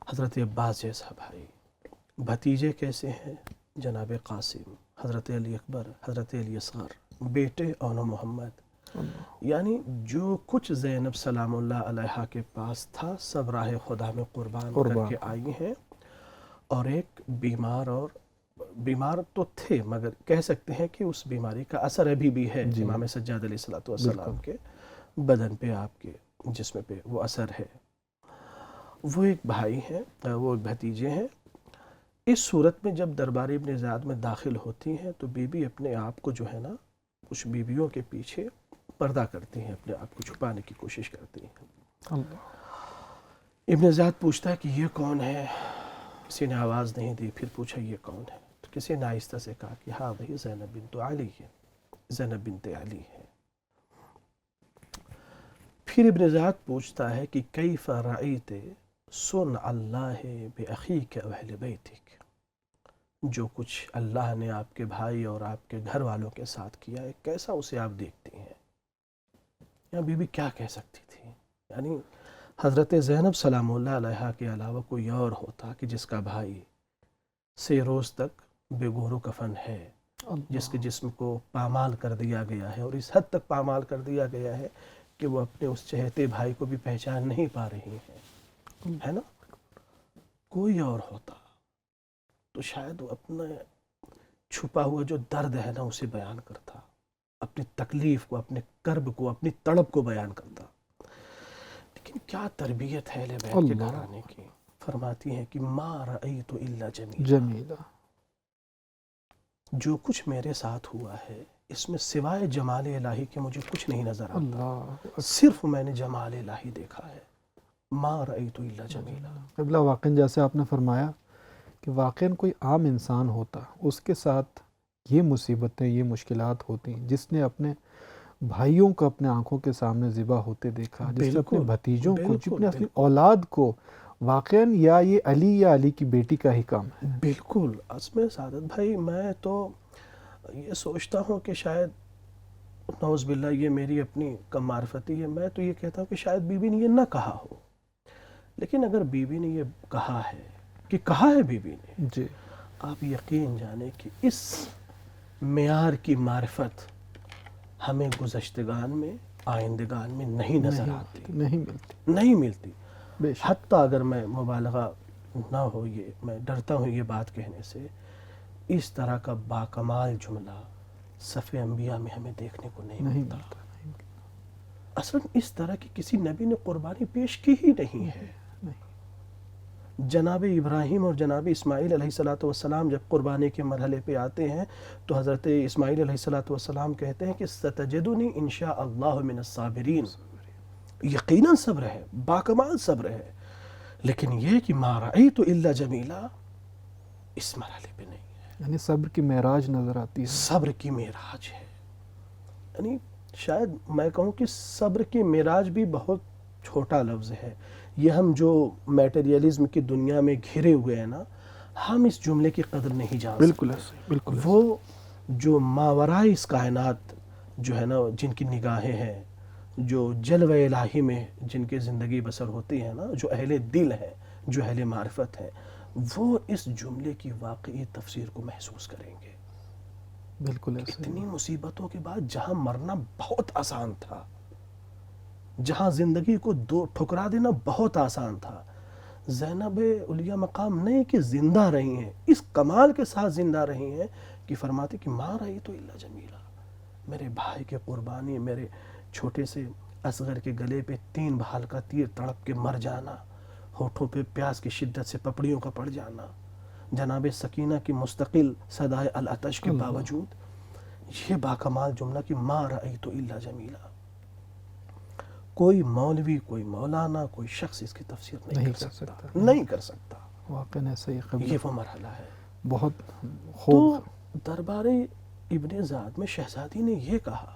حضرت عباس جیسا بھائی۔ بھتیجے کیسے ہیں؟ جناب قاسم، حضرت علی اکبر، حضرت علی اصغر، بیٹے اون محمد۔ یعنی جو کچھ زینب سلام اللہ علیہ کے پاس تھا سب راہ خدا میں قربان کر کے آئی ہیں، اور ایک بیمار تو تھے مگر کہہ سکتے ہیں کہ اس بیماری کا اثر ابھی بھی ہے امام سجاد علیہ السلام کے بدن پہ، آپ کے جسم پہ وہ اثر ہے۔ وہ ایک بھائی ہیں، وہ بھتیجے ہیں۔ اس صورت میں جب دربار ابن زیاد میں داخل ہوتی ہیں تو بی بی اپنے آپ کو جو ہے نا، کچھ بیویوں کے پیچھے پردہ کرتی ہیں، اپنے آپ کو چھپانے کی کوشش کرتی ہیں۔ ابن زیاد پوچھتا ہے کہ یہ کون ہے؟ کسی نے آواز نہیں دی، پھر پوچھا یہ کون ہے؟ تو کسی نے آہستہ سے کہا کہ ہاں وہی زینب بنت علی ہے، زینب بنت علی ہے۔ پھر ابن زیاد پوچھتا ہے کہ کیف رأیت صنع اللہ بأخیک اہل بیتک، جو کچھ اللہ نے آپ کے بھائی اور آپ کے گھر والوں کے ساتھ کیا ہے کیسا اسے آپ دیکھتی ہیں؟ یا بی بی کیا کہہ سکتی تھی؟ یعنی حضرت زینب سلام اللہ علیہ کے علاوہ کوئی اور ہوتا کہ جس کا بھائی 6 روز تک بے گور و کفن ہے، جس کے جسم کو پامال کر دیا گیا ہے، اور اس حد تک پامال کر دیا گیا ہے کہ وہ اپنے اس چہتے بھائی کو بھی پہچان نہیں پا رہی ہیں، ہے نا؟ کوئی اور ہوتا تو شاید وہ اپنا چھپا ہوا جو درد ہے نا اسے بیان کرتا، اپنی تکلیف کو، اپنے کرب کو، اپنی تڑپ کو بیان کرتا۔ لیکن کیا تربیت ہے اہل بیت کے گھرانے کی! فرماتی ہیں کہ ما رأیت الا جمیلا، جو کچھ میرے ساتھ ہوا ہے اس میں سوائے جمال الہی کے مجھے کچھ نہیں نظر آتا، صرف میں نے جمال الہی دیکھا ہے۔ ما رأیت الا جمیلا۔ قبلہ واقعاً جیسے آپ نے فرمایا کہ واقعاً کوئی عام انسان ہوتا، اس کے ساتھ یہ مصیبتیں، یہ مشکلات ہوتی، جس نے اپنے بھائیوں کو اپنے آنکھوں کے سامنے ذبح ہوتے دیکھا، جس نے اپنے بھتیجوں کو، جتنے اپنی اولاد کو، واقعاً یا یہ علی یا علی کی بیٹی کا ہی کام ہے۔ بالکل۔ عظم سعادت بھائی، میں تو یہ سوچتا ہوں کہ شاید نعوذ باللہ یہ میری اپنی کم معرفتی ہے، میں تو یہ کہتا ہوں کہ شاید بی بی نے یہ نہ کہا ہو، لیکن اگر بی بی نے یہ کہا ہے کہ کہا ہے بی بی نے، جی، آپ یقین جانیں کہ اس معیار کی معرفت ہمیں گزشتگان میں، آئندگان میں نہیں نظر آتی، نہیں ملتی۔ حتیٰ اگر میں مبالغہ نہ ہو، یہ میں ڈرتا ہوں یہ بات کہنے سے، اس طرح کا باکمال جملہ صف انبیاء میں ہمیں دیکھنے کو نہیں ملتا۔ اصلاً اس طرح کی کسی نبی نے قربانی پیش کی ہی نہیں ہے۔ جناب ابراہیم اور جناب اسماعیل علیہ السلام جب قربانی کے مرحلے پہ آتے ہیں تو حضرت اسماعیل علیہ السلام کہتے ہیں کہ ستجدنی انشاء اللہ من الصابرین، یقیناً صبر ہے، باکمال صبر ہے، لیکن یہ کہ ما رأیت الا جمیلا، اس مرحلے پہ نہیں ہے. یعنی صبر کی معراج نظر آتی ہے. صبر کی معراج ہے. یعنی شاید میں کہوں کہ صبر کی معراج بھی بہت چھوٹا لفظ ہے. یہ ہم جو میٹیریلزم کی دنیا میں گھرے ہوئے ہیں نا، ہم اس جملے کی قدر نہیں جان بالکل سکتے. ایسے بالکل وہ جو ماورائے اس کائنات جو ہے نا، جن کی نگاہیں ہیں، جو جلوہ الہی میں جن کی زندگی بسر ہوتی ہے نا، جو اہل دل ہے، جو اہل معرفت ہے، وہ اس جملے کی واقعی تفسیر کو محسوس کریں گے. بالکل ایسے. اتنی مصیبتوں کے بعد جہاں مرنا بہت آسان تھا، جہاں زندگی کو دو ٹھکرا دینا بہت آسان تھا، زینب علیہ مقام نہیں کہ زندہ رہی ہیں، اس کمال کے ساتھ زندہ رہی ہیں کہ فرماتے کہ ما رہی تو الا جمیلہ. میرے بھائی کے قربانی، میرے چھوٹے سے اصغر کے گلے پہ 3 بھال کا تیر تڑپ کے مر جانا، ہونٹوں پہ پیاس کی شدت سے پپڑیوں کا پڑ جانا، جناب سکینہ کی مستقل صدائے العطش کے باوجود یہ باکمال جملہ کہ ما رأیت الا جمیلہ. کوئی مولوی، کوئی مولانا، کوئی شخص اس کی تفسیر نہیں کر سکتا. نہیں کر سکتا. واقعی ایسا ہی قبل یہ وہ مرحلہ ہے. بہت تو خوب. دربار ابن زاد میں شہزادی نے یہ کہا.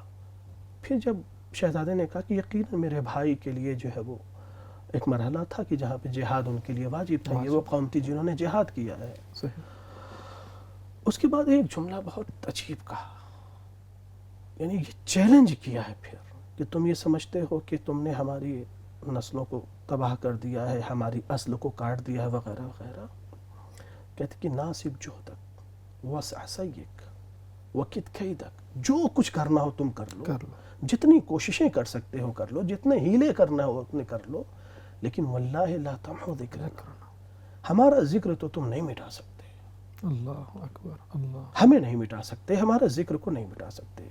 پھر جب شہزادے نے کہا کہ یقیناً میرے بھائی کے لیے جو ہے وہ ایک مرحلہ تھا کہ جہاں پہ جہاد ان کے لیے واجب تھا. یہ وہ قوم تھی جنہوں نے جہاد کیا ہے. صحیح. اس کے بعد ایک جملہ بہت عجیب کہا، یعنی یہ چیلنج کیا ہے پھر کہ تم یہ سمجھتے ہو کہ تم نے ہماری نسلوں کو تباہ کر دیا ہے، ہماری اصل کو کاٹ دیا ہے، وغیرہ وغیرہ. کہتے کہ ناصب جہدک وسع سیک وکد کیدک، جو کچھ کرنا ہو تم کر لو، جتنی کوششیں کر سکتے ہو کر لو، جتنے ہیلے کرنا ہو اتنے کر لو، لیکن واللہ لا تمحو ذکرنا، ہمارا ذکر تو تم نہیں مٹا سکتے. اللہ اکبر. اللہ. ہمیں نہیں مٹا سکتے، ہمارے ذکر کو نہیں مٹا سکتے.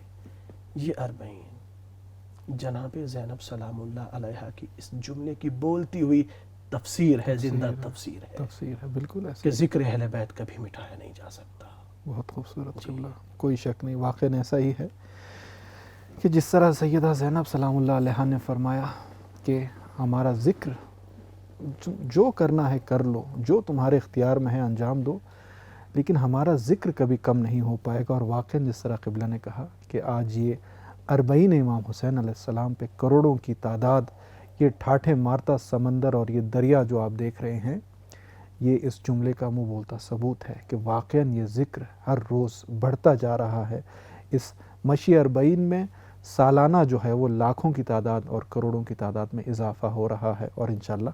یہ 40 جناب زینب سلام اللہ علیہا کی اس جملے کی بولتی ہوئی تفسیر ہے، زندہ تفسیر ہے. تفسیر ہے. بالکل ایسے. کہ ذکر اہل بیت کبھی مٹایا نہیں جا سکتا. بہت خوبصورت جملہ. کوئی شک نہیں، واقعی ایسا ہی ہے کہ جس طرح سیدہ زینب سلام اللہ علیہا نے فرمایا کہ ہمارا ذکر جو کرنا ہے کر لو، جو تمہارے اختیار میں ہے انجام دو، لیکن ہمارا ذکر کبھی کم نہیں ہو پائے گا. اور واقعی جس طرح قبلہ نے کہا کہ آج یہ 40 امام حسین علیہ السلام پہ کروڑوں کی تعداد، یہ ٹھاٹھے مارتا سمندر اور یہ دریا جو آپ دیکھ رہے ہیں، یہ اس جملے کا منہ بولتا ثبوت ہے کہ واقعاً یہ ذکر ہر روز بڑھتا جا رہا ہے. اس مشی 40 میں سالانہ جو ہے وہ لاکھوں کی تعداد اور کروڑوں کی تعداد میں اضافہ ہو رہا ہے اور انشاءاللہ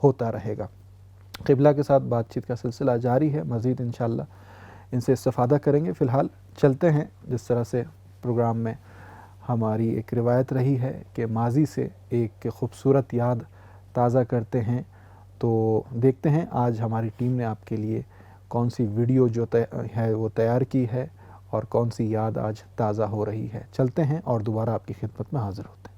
ہوتا رہے گا. قبلہ کے ساتھ بات چیت کا سلسلہ جاری ہے، مزید انشاءاللہ ان سے استفادہ کریں گے. فی الحال چلتے ہیں جس طرح سے پروگرام میں ہماری ایک روایت رہی ہے کہ ماضی سے ایک خوبصورت یاد تازہ کرتے ہیں. تو دیکھتے ہیں آج ہماری ٹیم نے آپ کے لیے کون سی ویڈیو جو ہے وہ تیار کی ہے اور کون سی یاد آج تازہ ہو رہی ہے. چلتے ہیں اور دوبارہ آپ کی خدمت میں حاضر ہوتے ہیں.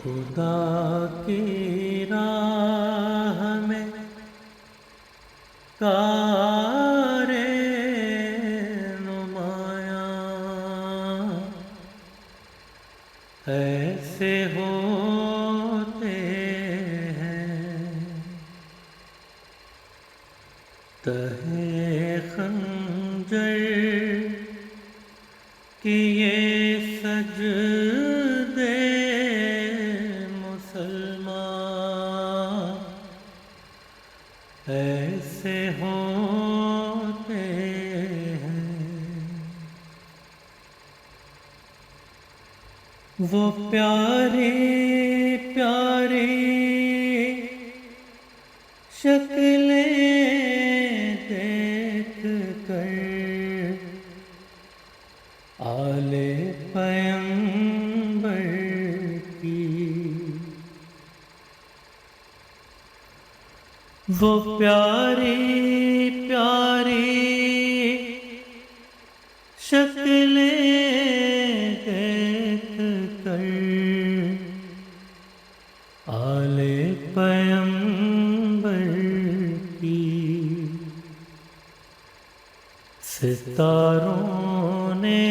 خدا کی راہ میں کار نمایاں ایسے ہوتے ہیں، تہے خنجر کی یہ سجدے ایسے ہوتے ہیں. وہ پیارے پیارے شکلیں دیکھ کر آل پیغمبر کی، وہ پیارے پیارے شکلیں دیکھ کر آل پیغمبر ستاروں نے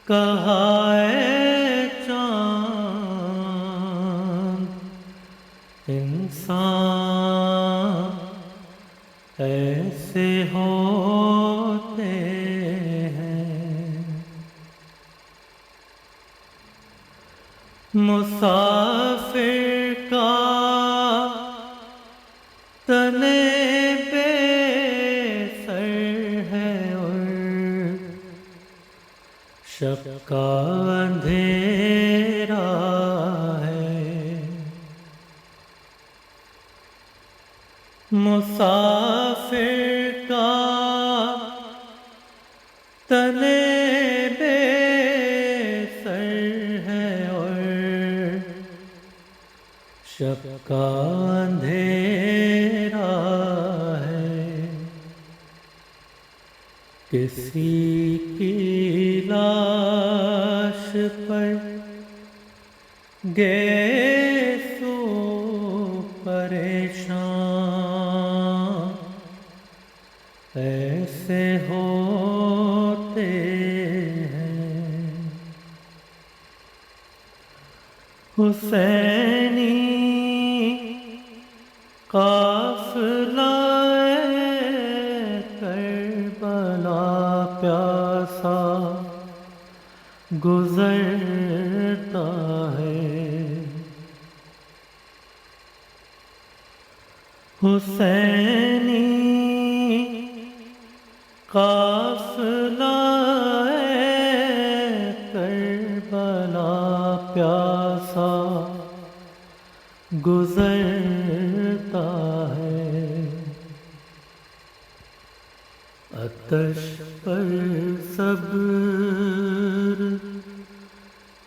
کہا اے چاند انسان ایسے ہوتے ہیں، مسافر کا تن بے سر ہے اور شب کا اندھیرا ہے، مسافر کا تن بے سر ہے اور شب کا اندھیرا ہے، کسی کی لاش پر گیسو پریشان ایسے ہوتے ہیں، حسینی قافلہ کربلا پیاسا گزرتا ہے، حسینی قافلہ کربلا پیاسا گزرتا ہے، آتش پر صبر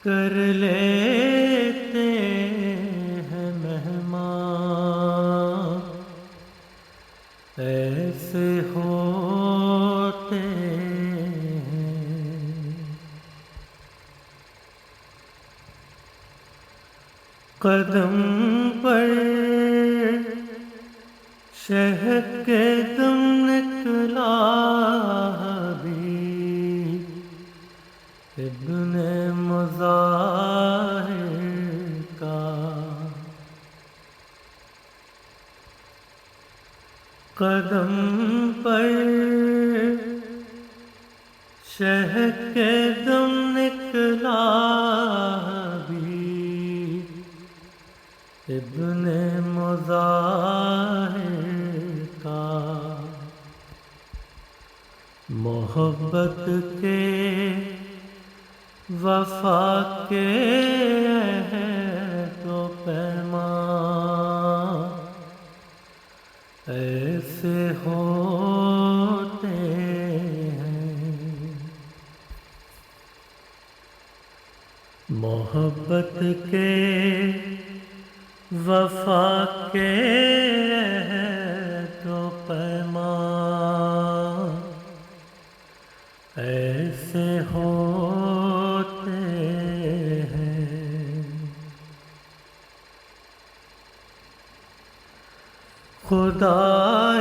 کر لیتے ہیں مہمان ایسے ہوتے ہیں، قدم پر شہد کے دم نکلا حبیب ابن مظاہر کا، قدم پر شہد کے دم نکلا حبیب ابن مظاہر کا، محبت کے وفا کے عہد و پیمان ایسے ہوتے ہیں، محبت کے وفا کے عہد و پیمان ایسے ہوتے ہیں، خدا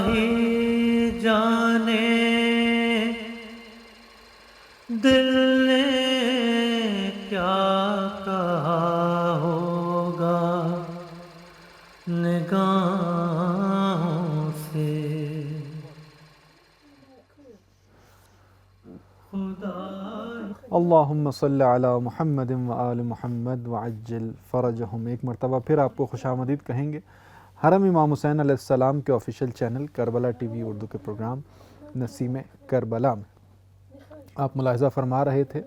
ہی جانے دل نے کیا کہا ہوگا نگاہوں سے، اللہم صلی علی محمد و آل محمد وعجل فرجہم۔ ایک مرتبہ پھر آپ کو خوش آمدید کہیں گے حرم امام حسین علیہ السلام کے official channel Karbala T V Urdu کے پروگرام نسیم کربلا میں۔ آپ ملاحظہ فرما رہے تھے،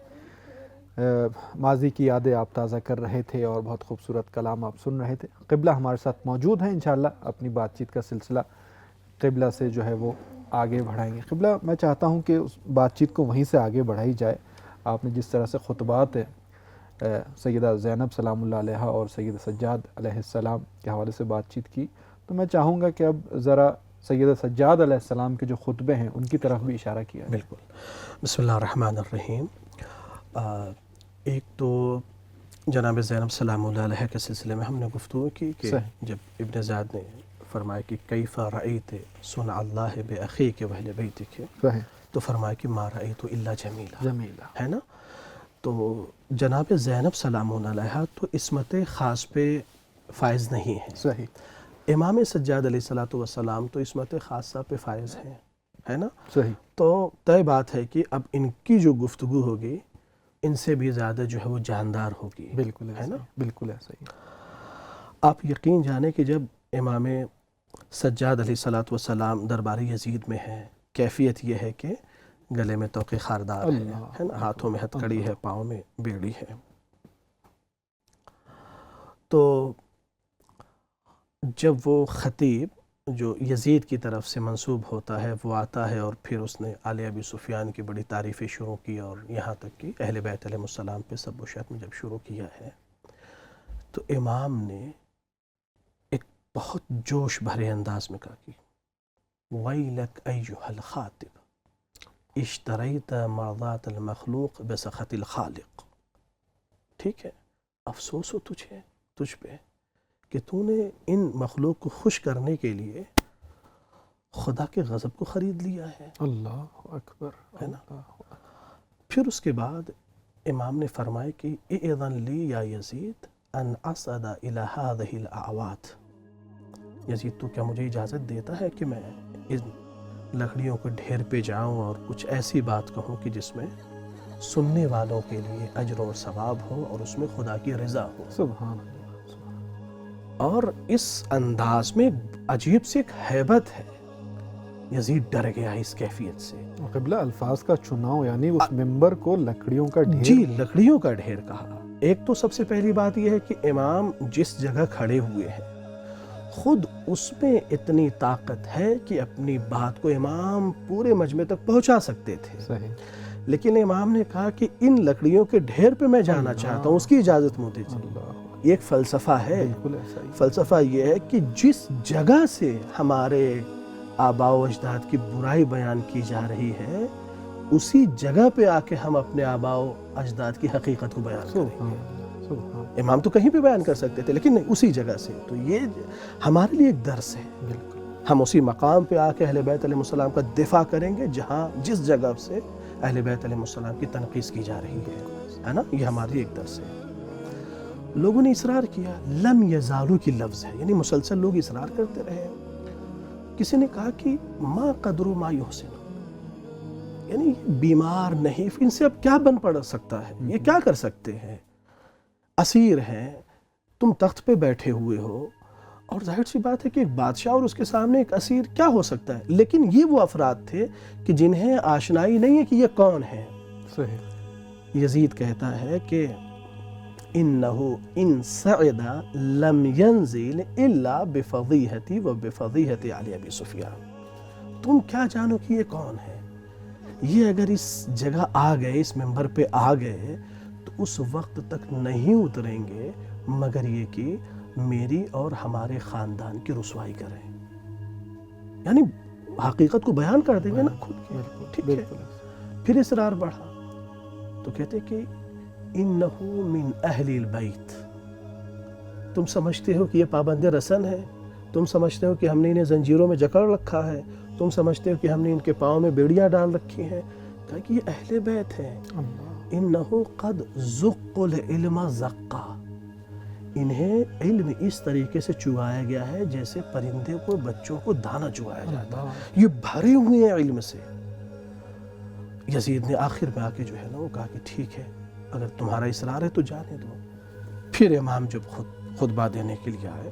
ماضی کی یادیں آپ تازہ کر رہے تھے اور بہت خوبصورت کلام آپ سن رہے تھے۔ قبلہ ہمارے ساتھ موجود ہیں، انشاءاللہ اپنی بات چیت کا سلسلہ قبلہ سے جو ہے وہ آگے بڑھائیں گے۔ قبلہ میں چاہتا ہوں کہ اس بات چیت کو وہیں سے آگے بڑھائی جائے۔ آپ نے جس طرح سے خطبات سیدہ زینب سلام اللہ علیہ اور سید سجاد علیہ السلام کے حوالے سے بات چیت کی، تو میں چاہوں گا کہ اب ذرا سید سجاد علیہ السلام کے جو خطبے ہیں ان کی طرف بھی اشارہ کیا ہے۔ بالکل، بسم اللہ الرحمن الرحیم۔ ایک تو جناب زینب سلام اللہ علیہ کے سلسلے میں ہم نے گفتگو کی کہ جب ابن زیاد نے فرمایا کہ کیف رأیت صنع اللہ بأخیک واہل بیتک، صحیح، تو فرمایا کہ ما رأیت الا جمیلا، جمیلہ، ہے نا. تو جناب زینب سلام علیہا تو عصمت خاص پہ فائز نہیں ہے. صحیح، امام سجاد علیہ الصلوۃ والسلام تو عصمت خاصہ پہ فائز ہیں، ہے نا. صحیح، تو طے بات ہے کہ اب ان کی جو گفتگو ہوگی ان سے بھی زیادہ جو ہے وہ جاندار ہوگی. بالکل ہے نا. بالکل ایسا ہی. آپ یقین جانیں کہ جب امام سجاد علیہ الصلوۃ والسلام دربار یزید میں ہیں، کیفیت یہ ہے کہ گلے میں توق خاردار ہے نا، ہاتھوں میں ہتھ کڑی ہے، پاؤں میں بیڑی ہے. تو جب وہ خطیب جو یزید کی طرف سے منسوب ہوتا ہے وہ آتا ہے اور پھر اس نے آل ابی سفیان کی بڑی تعریفیں شروع کی اور یہاں تک کہ اہل بیت علیہ السلام پہ سب و شتم جب شروع کیا ہے تو امام نے ایک بہت جوش بھرے انداز میں کہا کہ ویلک ایھا الخاطب اشتریت مرضات المخلوق بسخط الخالق. ٹھیک ہے، افسوس ہو تجھ پہ کہ تو نے ان مخلوق کو خوش کرنے کے لیے خدا کے غضب کو خرید لیا ہے. اللہ اکبر، ہے نا. پھر اس کے بعد امام نے فرمایا کہ اذن لی یا یزید ان اصعد الی هذه الاعواد. یزید تو کیا مجھے اجازت دیتا ہے کہ میں ان لکڑیوں کے ڈھیر پہ جاؤں اور کچھ ایسی بات کہوں کہ جس میں سننے والوں کے لیے اجر و ثواب ہو اور اس میں خدا کی رضا ہو. سبحان اللہ. اور اس انداز میں عجیب سی ایک ہیبت ہے. یزید ڈر گیا اس کیفیت سے. قبلہ الفاظ کا چناؤ، یعنی اس ممبر کو لکڑیوں کا ڈھیر. جی، لکڑیوں کا ڈھیر کہا. ایک تو سب سے پہلی بات یہ ہے کہ امام جس جگہ کھڑے ہوئے ہیں خود اس میں اتنی طاقت ہے کہ اپنی بات کو امام پورے مجمع تک پہنچا سکتے تھے. صحیح. لیکن امام نے کہا کہ ان لکڑیوں کے ڈھیر پہ میں جانا چاہتا ہوں، اس کی اجازت مجھے چاہیے. یہ ایک فلسفہ ہے. بالکل ایسا ہی. فلسفہ یہ ہے کہ جس جگہ سے ہمارے آباء و اجداد کی برائی بیان کی جا رہی ہے اسی جگہ پہ آ کے ہم اپنے آباء و اجداد کی حقیقت کو بیان کریں گے. امام تو کہیں پہ بیان کر سکتے تھے لیکن نہیں، اسی جگہ سے. تو یہ ہمارے لیے ایک درس ہے. بالکل. ہم اسی مقام پہ آ کے اہل بیت علیہ السلام کا دفاع کریں گے جہاں جس جگہ سے اہل بیت علیہ السلام کی تنقیص کی جا رہی ہے نا. یہ ہماری ایک درس ہے. لوگوں نے اصرار کیا، لم یزالو کی لفظ ہے، یعنی مسلسل لوگ اصرار کرتے رہے. کسی نے کہا کہ ما قدر ما یحسن، یعنی بیمار نہیں، ان سے اب کیا بن پڑ سکتا ہے، یہ کیا کر سکتے ہیں، اسیر ہیں، تم تخت پہ بیٹھے ہوئے ہو. اور ظاہر سی بات ہے کہ ایک بادشاہ اور اس کے سامنے ایک اسیر کیا ہو سکتا ہے. لیکن یہ وہ افراد تھے کہ جنہیں آشنائی نہیں ہے کہ یہ کون ہے. صحیح. یزید کہتا ہے کہ انہو ان سعد لم ینزل الا بفضیحتی و بفضیحت علی ابی سفیان. تم کیا جانو کہ یہ کون ہے. یہ اگر اس جگہ آ گئے، اس ممبر پہ آ گئے تو اس وقت تک نہیں اتریں گے مگر یہ کہ میری اور ہمارے خاندان کی رسوائی کریں. یعنی حقیقت کو بیان کر دیں گے نا خود کی. ٹھیک ہے. پھر اصرار بڑھا تو کہتے کہ انہو من اہل البیت. تم سمجھتے ہو کہ یہ پابند رسن ہے، تم سمجھتے ہو کہ ہم نے انہیں زنجیروں میں جکڑ رکھا ہے، تم سمجھتے ہو کہ ہم نے ان کے پاؤں میں بیڑیاں ڈال رکھی ہیں. کہا کہ یہ اہل بیت ہیں. انہو قد زق العلم زقا. انہیں علم اس طریقے سے چوایا گیا ہے جیسے پرندے کو بچوں کو دانا چوایا جاتا ہے. یہ بھرے ہوئے ہیں علم سے. یزید نے آخر میں آ کے جو ہے نا وہ کہا کہ ٹھیک ہے اگر تمہارا اصرار ہے تو جانے دو. پھر امام جب خطبہ دینے کے لیے آئے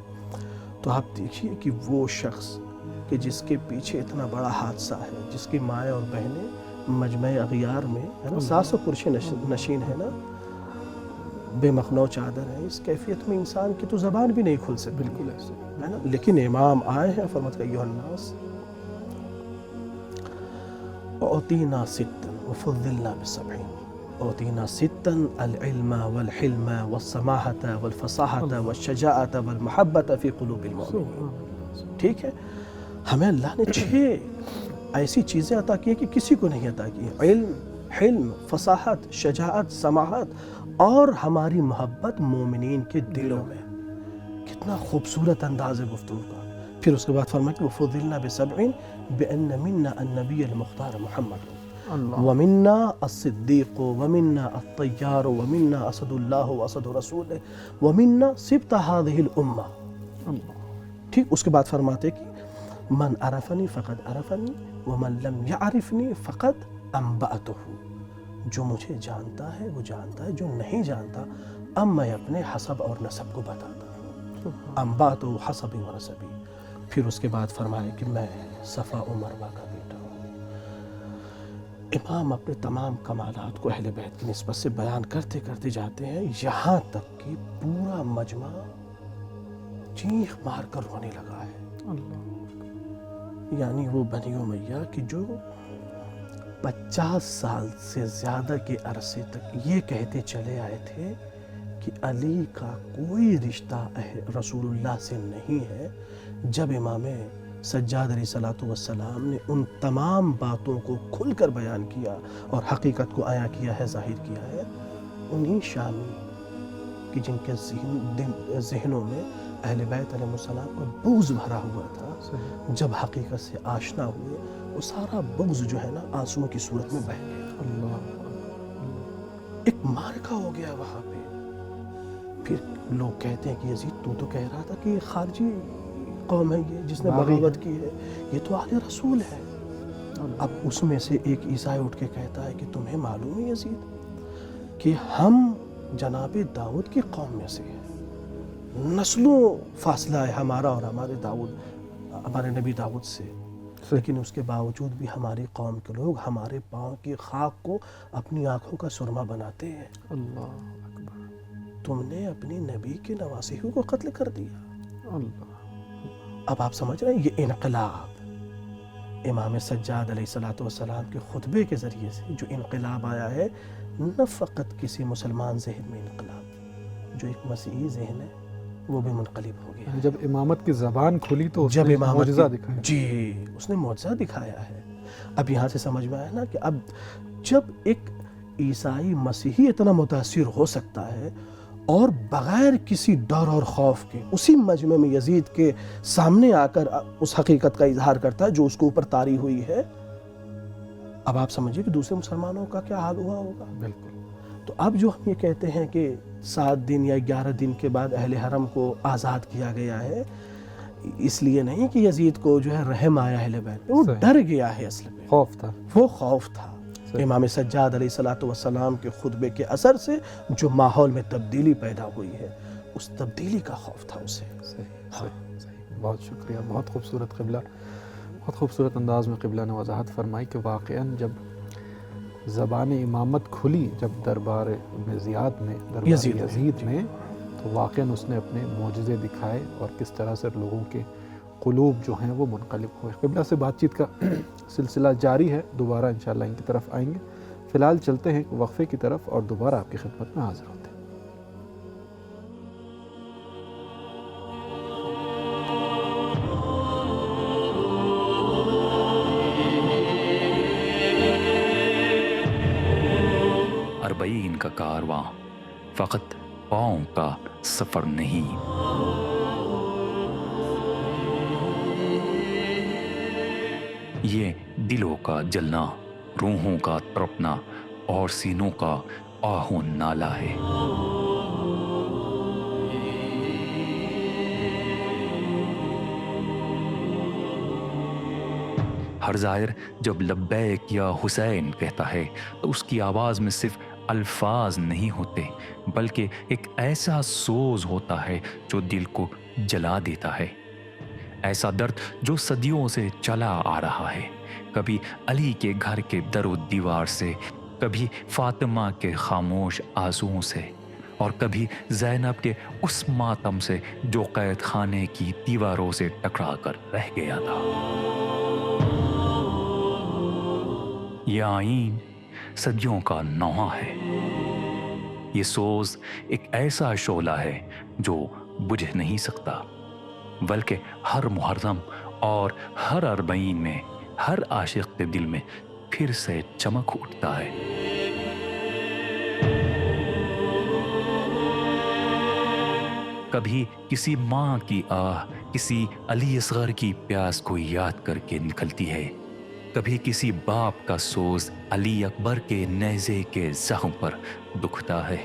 تو آپ دیکھیے کہ وہ شخص کہ جس کے پیچھے اتنا بڑا حادثہ ہے، جس کی مائیں اور بہنیں مجمع اغیار میں ہے نا 700 کرسی نشین ہے نا، بے مخنو چادر ہے، اس کیفیت میں انسان کی تو زبان بھی نہیں کھل سکتی. بالکل ایسے ہے نا. لیکن امام آئے ہیں فرماتے ہیں ایھا الناس اعطینا ستا وفضلنا بسبعین. اعطینا ستا العلم والحلم والسماحة والفصاحة والشجاعة والمحبة في قلوب المؤمنین. ٹھیک ہے. ہمیں اللہ نے 6 ایسی چیزیں عطا کی کہ کسی کو نہیں عطا کی. علم، حلم، فصاحت، شجاعت، سماحت اور ہماری محبت مومنین کے دلوں میں. کتنا خوبصورت انداز ہے گفتگو کا. پھر اس کے بعد فرمایا کہ وفضلنا بسبع بأن منا النبی المختار محمد ومنا الصدیق ومنا الطیار ومنا اسد اللہ واسد رسولہ ومنا سبط هذه الامہ. ٹھیک. اس کے بعد فرماتے کہ من عرفنی فقد عرفنی ومن لم يعرفنی فقد انبأته. جو مجھے جانتا ہے وہ جانتا ہے، جو نہیں جانتا اب میں اپنے حسب اور نسب کو بتاتا ہوں. انبأته حسبی و نسبی. پھر اس کے بعد فرمایا کہ میں صفا و مروہ کا بیٹا ہوں. امام اپنے تمام کمالات کو اہل بیت کی نسبت سے بیان کرتے کرتے جاتے ہیں، یہاں تک کہ پورا مجمع چیخ مار کر رونے لگا ہے. یعنی وہ بنی امیہ کہ جو 50 سال سے زیادہ کے عرصے تک یہ کہتے چلے آئے تھے کہ علی کا کوئی رشتہ رسول اللہ سے نہیں ہے، جب امام سجاد علیہ الصلوۃ والسلام نے ان تمام باتوں کو کھل کر بیان کیا اور حقیقت کو عیاں کیا ہے، ظاہر کیا ہے، انہی شامی کہ جن کے ذہنوں میں اہل بیت علیہ السلام کا بغض بھرا ہوا تھا، جب حقیقت سے آشنا ہوئے وہ سارا بغض جو ہے نا آنسوؤں کی صورت میں بہہ گیا. ایک مارکا ہو گیا وہاں پہ. پھر لوگ کہتے ہیں کہ یزید تو کہہ رہا تھا کہ یہ خارجی قوم ہے، یہ جس نے بغاوت کی ہے، یہ تو اہل رسول ہے. اب اس میں سے ایک عیسائی اٹھ کے کہتا ہے کہ تمہیں معلوم ہے یزید کہ ہم جناب داؤد کی قوم میں سے ہیں، نسلوں فاصلہ ہے ہمارا اور ہمارے نبی داؤد سے، لیکن اس کے باوجود بھی ہماری قوم کے لوگ ہمارے پاؤں کی خاک کو اپنی آنکھوں کا سرما بناتے ہیں. تم نے اپنی نبی کے نواسیوں کو قتل کر دیا. اب آپ سمجھ رہے ہیں یہ انقلاب امام سجاد علیہ الصلوۃ والسلام کے خطبے کے ذریعے سے جو انقلاب آیا ہے، نہ فقط کسی مسلمان ذہن میں انقلاب، جو ایک مسیحی ذہن ہے وہ بھی منقلب ہو گیا. جب امامت کی زبان کھلی تو جب امامت معجزہ دکھایا. جی اس نے معجزہ دکھایا ہے. اب یہاں سے سمجھ میں آیا نا کہ اب جب ایک عیسائی مسیحی اتنا متاثر ہو سکتا ہے اور بغیر کسی ڈر اور خوف کے اسی مجمع میں یزید کے سامنے آ کر اس حقیقت کا اظہار کرتا ہے جو اس کے اوپر طاری ہوئی ہے، اب آپ سمجھیے کہ دوسرے مسلمانوں کا کیا حال ہوا ہوگا. بالکل. تو اب جو ہم یہ کہتے ہیں کہ 7 دن یا 11 دن کے بعد اہل حرم کو آزاد کیا گیا ہے، اس لیے نہیں کہ یزید کو جو ہے رحم آیا اہل بیت، وہ ڈر گیا ہے. اصل میں خوف تھا. وہ خوف تھا. امام سجاد علیہ الصلوۃ والسلام کے خطبے کے اثر سے جو ماحول میں تبدیلی پیدا ہوئی ہے، اس تبدیلی کا خوف تھا اسے. صحیح. بہت شکریہ. بہت خوبصورت قبلہ، بہت خوبصورت انداز میں قبلہ نے وضاحت فرمائی کہ واقعاً جب زبان امامت کھلی جب دربار یزید میں، تو واقعاً اس نے اپنے معجزے دکھائے اور کس طرح سے لوگوں کے قلوب جو ہیں وہ منقلب ہوئے. قبلہ سے بات چیت کا سلسلہ جاری ہے، دوبارہ انشاءاللہ ان کی طرف آئیں گے. فی الحال چلتے ہیں وقفے کی طرف اور دوبارہ آپ کی خدمت میں حاضر ہوتے ہیں. اربعین کا کارواں فقط پاؤں کا سفر نہیں، یہ دلوں کا جلنا، روحوں کا تڑپنا اور سینوں کا آہو نالا ہے. ہر زائر جب لبیک یا حسین کہتا ہے تو اس کی آواز میں صرف الفاظ نہیں ہوتے، بلکہ ایک ایسا سوز ہوتا ہے جو دل کو جلا دیتا ہے. ایسا درد جو صدیوں سے چلا آ رہا ہے، کبھی علی کے گھر کے در و دیوار سے، کبھی فاطمہ کے خاموش آنسوؤں سے، اور کبھی زینب کے اس ماتم سے جو قید خانے کی دیواروں سے ٹکرا کر رہ گیا تھا. یہ آئین صدیوں کا نواں ہے. یہ سوز ایک ایسا شعلہ ہے جو بجھ نہیں سکتا، بلکہ ہر محرم اور ہر اربعین میں ہر عاشق کے دل میں پھر سے چمک اٹھتا ہے. کبھی کسی ماں کی آہ کسی علی اصغر کی پیاس کو یاد کر کے نکلتی ہے، کبھی کسی باپ کا سوز علی اکبر کے نیزے کے زخم پر دکھتا ہے،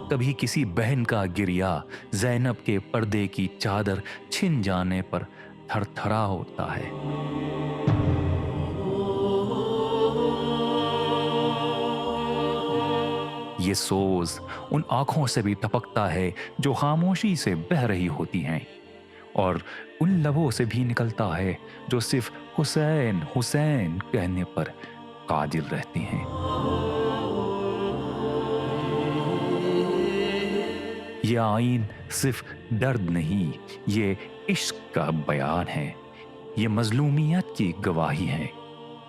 کبھی کسی بہن کا گریا زینب کے پردے کی چادر چھن جانے پر تھر تھرا ہوتا ہے۔ یہ سوز ان آنکھوں سے بھی ٹپکتا ہے جو خاموشی سے بہہ رہی ہوتی ہیں، اور ان لبوں سے بھی نکلتا ہے جو صرف حسین حسین کہنے پر قادر رہتی ہیں۔ یہ آئین صرف درد نہیں، یہ عشق کا بیان ہے، یہ مظلومیت کی گواہی ہے،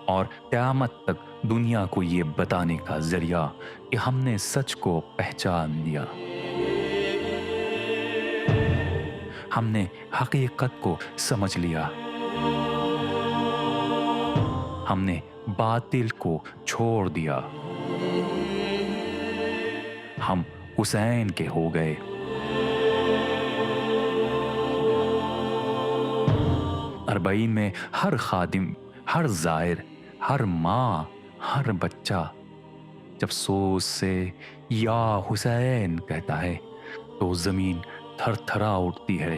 اور قیامت تک دنیا کو یہ بتانے کا ذریعہ کہ ہم نے سچ کو پہچان لیا، ہم نے حقیقت کو سمجھ لیا، ہم نے باطل کو چھوڑ دیا، ہم حسین کے ہو گئے۔ اربعین میں ہر خادم، ہر زائر، ہر ماں، ہر بچہ جب سوز سے یا حسین کہتا ہے تو زمین تھر تھرا اٹھتی ہے،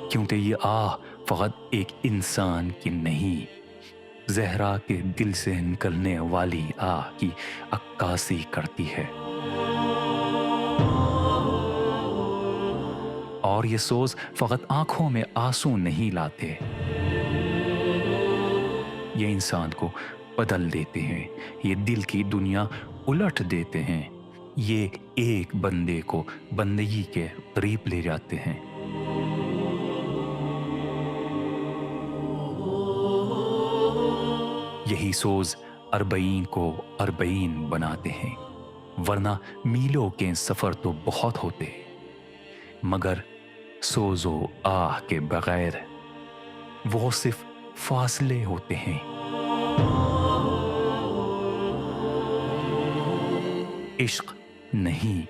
کیونکہ یہ آہ فقط ایک انسان کی نہیں، زہرا کے دل سے نکلنے والی آہ کی عکاسی کرتی ہے۔ اور یہ سوز فقط آنکھوں میں آنسو نہیں لاتے، یہ انسان کو بدل دیتے ہیں، یہ دل کی دنیا الٹ دیتے ہیں، یہ ایک بندے کو بندگی کے قریب لے جاتے ہیں۔ یہی سوز اربعین کو اربعین بناتے ہیں، ورنہ میلوں کے سفر تو بہت ہوتے، مگر سوز و آہ کے بغیر وہ صرف فاصلے ہوتے ہیں۔ عشق نہیں۔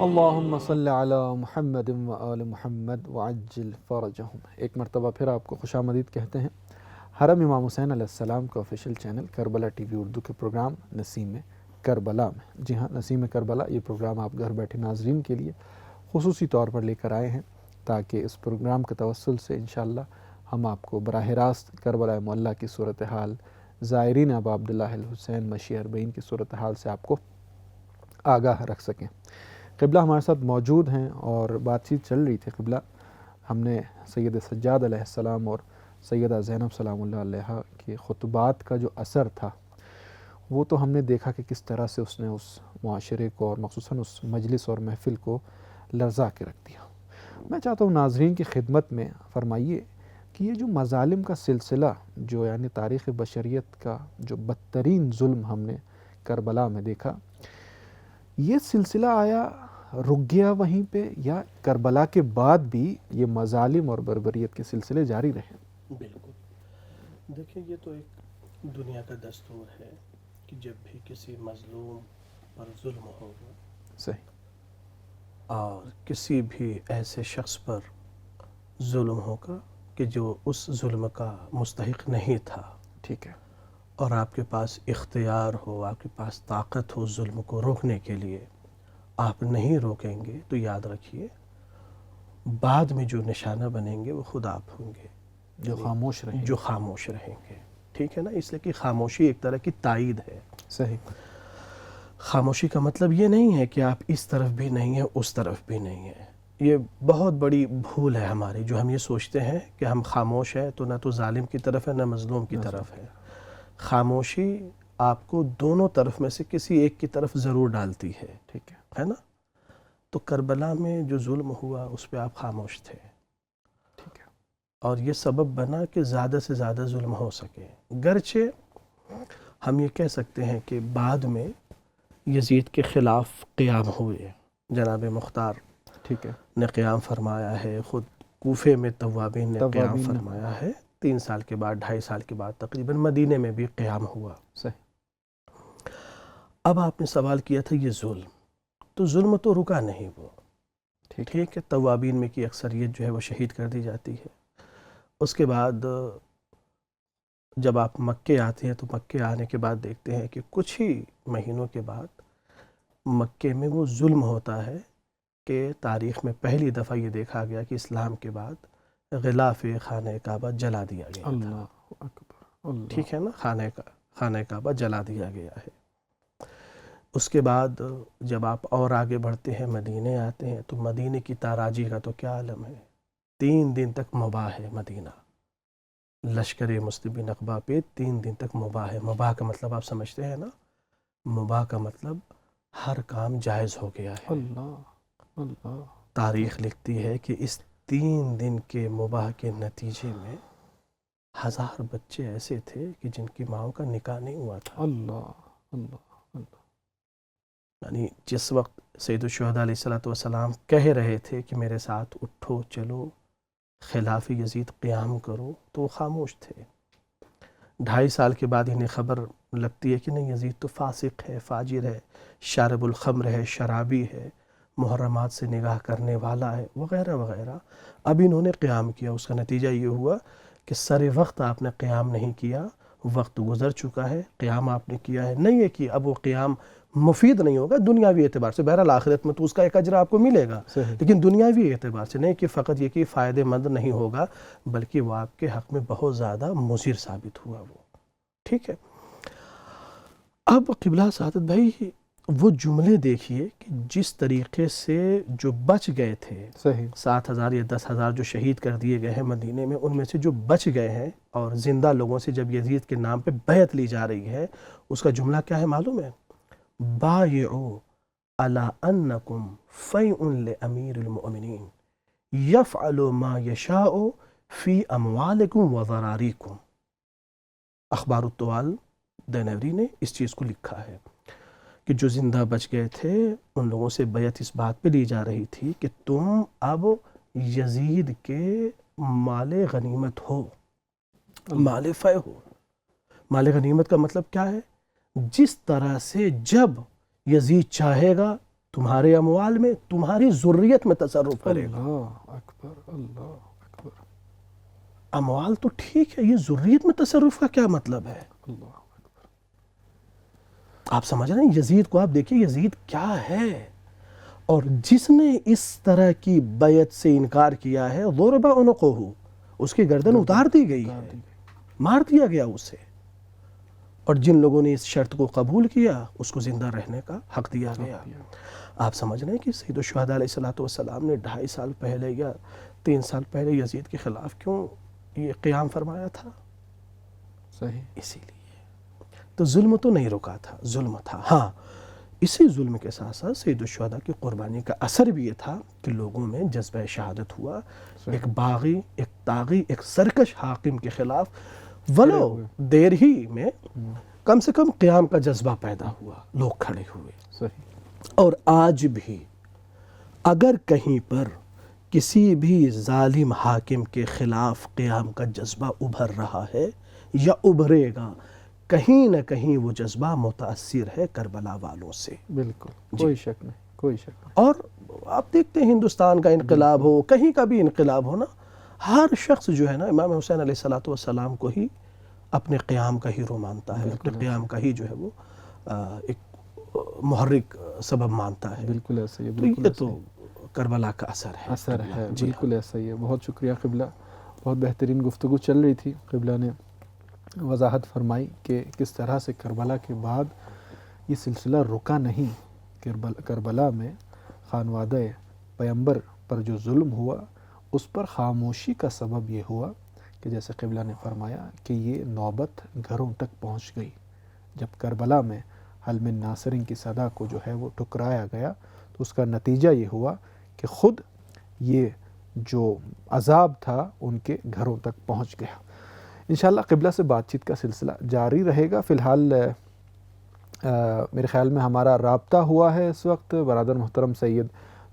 اللہم صلی علی محمد و آل محمد وعجل فرجہم۔ ایک مرتبہ پھر آپ کو خوش آمدید کہتے ہیں حرم امام حسین علیہ السلام کا official channel Karbala T V Urdu کے پروگرام نسیم کربلا میں۔ جی ہاں، نسیم کربلا یہ پروگرام آپ گھر بیٹھے ناظرین کے لیے خصوصی طور پر لے کر آئے ہیں، تاکہ اس پروگرام کے توسل سے انشاءاللہ ہم آپ کو براہ راست کربلا معلیٰ کی صورتحال، زائرین ابا عبداللہ الحسین مشیع اربعین کی صورتحال سے آپ کو آگاہ رکھ سکیں۔ قبلہ ہمارے ساتھ موجود ہیں اور بات چیت چل رہی تھی۔ قبلہ ہم نے سید سجاد علیہ السلام اور سیدہ زینب سلام اللہ علیہا کے خطبات کا جو اثر تھا وہ تو ہم نے دیکھا کہ کس طرح سے اس نے اس معاشرے کو اور مخصوصاً اس مجلس اور محفل کو لرزا کے رکھ دیا۔ میں چاہتا ہوں ناظرین کی خدمت میں فرمائیے کہ یہ جو مظالم کا سلسلہ، جو یعنی تاریخ بشریت کا جو بدترین ظلم ہم نے کربلا میں دیکھا، یہ سلسلہ آیا رک گیا وہیں پہ، یا کربلا کے بعد بھی یہ مظالم اور بربریت کے سلسلے جاری رہے؟ بالکل، دیکھیں یہ تو ایک دنیا کا دستور ہے کہ جب بھی کسی مظلوم پر ظلم ہوگا، صحیح، اور کسی بھی ایسے شخص پر ظلم ہوگا کہ جو اس ظلم کا مستحق نہیں تھا، ٹھیک ہے، اور آپ کے پاس اختیار ہو، آپ کے پاس طاقت ہو ظلم کو روکنے کے لیے، آپ نہیں روکیں گے تو یاد رکھیے بعد میں جو نشانہ بنیں گے وہ خود آپ ہوں گے، جو خاموش رہیں، جو خاموش رہیں گے، ٹھیک ہے نا؟ اس لیے کہ خاموشی ایک طرح کی تائید ہے۔ صحیح، خاموشی کا مطلب یہ نہیں ہے کہ آپ اس طرف بھی نہیں ہیں اس طرف بھی نہیں ہیں۔ یہ بہت بڑی بھول ہے ہماری، جو ہم یہ سوچتے ہیں کہ ہم خاموش ہیں تو نہ تو ظالم کی طرف ہے نہ مظلوم کی طرف ہے۔ خاموشی آپ کو دونوں طرف میں سے کسی ایک کی طرف ضرور ڈالتی ہے، ٹھیک ہے نا؟ تو کربلا میں جو ظلم ہوا اس پہ آپ خاموش تھے، ٹھیک ہے، اور یہ سبب بنا کہ زیادہ سے زیادہ ظلم ہو سکے۔ گرچہ ہم یہ کہہ سکتے ہیں کہ بعد میں یزید کے خلاف قیام ہوئے، جناب مختار ٹھیک ہے، نے قیام فرمایا ہے، خود کوفے میں توابین نے قیام توابین نے۔ فرمایا ہے، 3 سال کے بعد 2.5 سال کے بعد تقریباً مدینے میں بھی قیام ہوا۔ صحیح، اب آپ نے سوال کیا تھا یہ ظلم، تو ظلم تو رکا نہیں وہ، ٹھیک ہے، توابین میں کی اکثریت جو ہے وہ شہید کر دی جاتی ہے۔ اس کے بعد جب آپ مکے آتے ہیں تو مکے آنے کے بعد دیکھتے ہیں کہ کچھ ہی مہینوں کے بعد مکے میں وہ ظلم ہوتا ہے کہ تاریخ میں پہلی دفعہ یہ دیکھا گیا کہ اسلام کے بعد غلاف خانہ کعبہ جلا دیا گیا تھا۔ اللہ اکبر، اللہ، ٹھیک ہے نا، خانہ کعبہ جلا دیا گیا ہے۔ اس کے بعد جب آپ اور آگے بڑھتے ہیں، مدینے آتے ہیں، تو مدینے کی تاراجی کا تو کیا عالم ہے، 3 دن تک مباح ہے مدینہ، لشکر مسلمین اقبا پہ 3 دن تک مباح ہے۔ مباح کا مطلب آپ سمجھتے ہیں نا، مباح کا مطلب ہر کام جائز ہو گیا ہے۔ اللہ، اللہ، تاریخ لکھتی ہے کہ اس 3 دن کے مباح کے نتیجے میں 1000 بچے ایسے تھے کہ جن کی ماؤں کا نکاح نہیں ہوا تھا۔ اللہ، اللہ، اللہ، یعنی جس وقت سید الشہداء علیہ السلام کہہ رہے تھے کہ میرے ساتھ اٹھو چلو خلاف یزید قیام کرو، تو وہ خاموش تھے۔ 2.5 سال کے بعد انہیں خبر لگتی ہے کہ نہیں، یزید تو فاسق ہے، فاجر ہے، شارب الخمر ہے، شرابی ہے، محرمات سے نگاہ کرنے والا ہے، وغیرہ وغیرہ۔ اب انہوں نے قیام کیا، اس کا نتیجہ یہ ہوا کہ سر وقت آپ نے قیام نہیں کیا، وقت گزر چکا ہے، قیام آپ نے کیا ہے، نہیں ہے کہ اب وہ قیام مفید نہیں ہوگا دنیاوی اعتبار سے، بہرحال آخرت میں تو اس کا ایک اجر آپ کو ملے گا، صحیح، لیکن دنیاوی اعتبار سے نہیں کہ فقط یہ کہ فائدہ مند نہیں ہوگا، بلکہ وہ آپ کے حق میں بہت زیادہ مضر ثابت ہوا وہ، ٹھیک ہے۔ اب قبلہ سعادت بھائی وہ جملے دیکھیے کہ جس طریقے سے جو بچ گئے تھے، صحیح، 7,000 یا 10,000 جو شہید کر دیے گئے ہیں مدینے میں، ان میں سے جو بچ گئے ہیں اور زندہ لوگوں سے جب یزید کے نام پہ بیعت لی جا رہی ہے، اس کا جملہ کیا ہے معلوم ہے؟ بایعوا علی انکم فیء لامیر المؤمنین یفعل ما یشاء فی اموالکم و ذراریکم۔ اخبار الطوال دینوری نے اس چیز کو لکھا ہے کہ جو زندہ بچ گئے تھے ان لوگوں سے بیعت اس بات پہ لی جا رہی تھی کہ تم اب یزید کے مال غنیمت ہو، مال فے ہو۔ مال غنیمت کا مطلب کیا ہے؟ جس طرح سے جب یزید چاہے گا تمہارے اموال میں، تمہاری ذریت میں تصرف کرے گا۔ اللہ اکبر، اللہ اکبر، اموال تو ٹھیک ہے، یہ ذریت میں تصرف کا کیا مطلب ہے؟ اللہ اکبر، آپ سمجھ رہے ہیں یزید کو؟ آپ دیکھیے یزید کیا ہے، اور جس نے اس طرح کی بیعت سے انکار کیا ہے ضرب عنقہ، اس کی گردن اتار دی گئی ہے، مار دیا گیا اسے، اور جن لوگوں نے اس شرط کو قبول کیا اس کو زندہ رہنے کا حق دیا گیا۔ آپ سمجھ رہے ہیں کہ سید الشہداء علیہ السلام نے 2.5 سال پہلے یا 3 سال پہلے یزید کے خلاف کیوں یہ قیام فرمایا تھا؟ صحیح، اسی لیے تو ظلم تو نہیں رکا تھا، ظلم تھا۔ ہاں، اسی ظلم کے ساتھ ساتھ سید الشہداء کی قربانی کا اثر بھی یہ تھا کہ لوگوں میں جذبہ شہادت ہوا، ایک باغی، ایک طاغی، ایک سرکش حاکم کے خلاف ولو دیر ہی میں کم سے کم قیام کا جذبہ پیدا ہوا، لوگ کھڑے ہوئے۔ صحیح، اور آج بھی اگر کہیں پر کسی بھی ظالم حاکم کے خلاف قیام کا جذبہ ابھر رہا ہے یا ابھرے گا، کہیں نہ کہیں وہ جذبہ متاثر ہے کربلا والوں سے۔ بالکل، کوئی شک نہیں، کوئی شک نہیں۔ اور آپ دیکھتے ہیں ہندوستان کا انقلاب ہو، کہیں کا بھی انقلاب ہو نا، ہر شخص جو ہے نا امام حسین علیہ السلام کو ہی اپنے قیام کا ہیرو مانتا ہے، اپنے قیام کا ہی جو ہے وہ ایک محرک سبب مانتا ہے۔ بالکل ایسا ہی ہے، تو بالکل یہ ایسا تو کربلا کا اثر ہے، اثر ہے، جی ہاں۔ بالکل ایسا ہی ہے۔ بہت شکریہ قبلہ، بہت بہترین گفتگو چل رہی تھی، قبلہ نے وضاحت فرمائی کہ کس طرح سے کربلا کے بعد یہ سلسلہ رکا نہیں۔ کربلا میں خانوادہ پیغمبر پر جو ظلم ہوا اس پر خاموشی کا سبب یہ ہوا کہ جیسے قبلہ نے فرمایا کہ یہ نوبت گھروں تک پہنچ گئی۔ جب کربلا میں حلم ناصرین کی صدا کو جو ہے وہ ٹکرایا گیا تو اس کا نتیجہ یہ ہوا کہ خود یہ جو عذاب تھا ان کے گھروں تک پہنچ گیا۔ انشاءاللہ قبلہ سے بات چیت کا سلسلہ جاری رہے گا۔ فی الحال میرے خیال میں ہمارا رابطہ ہوا ہے اس وقت برادر محترم سید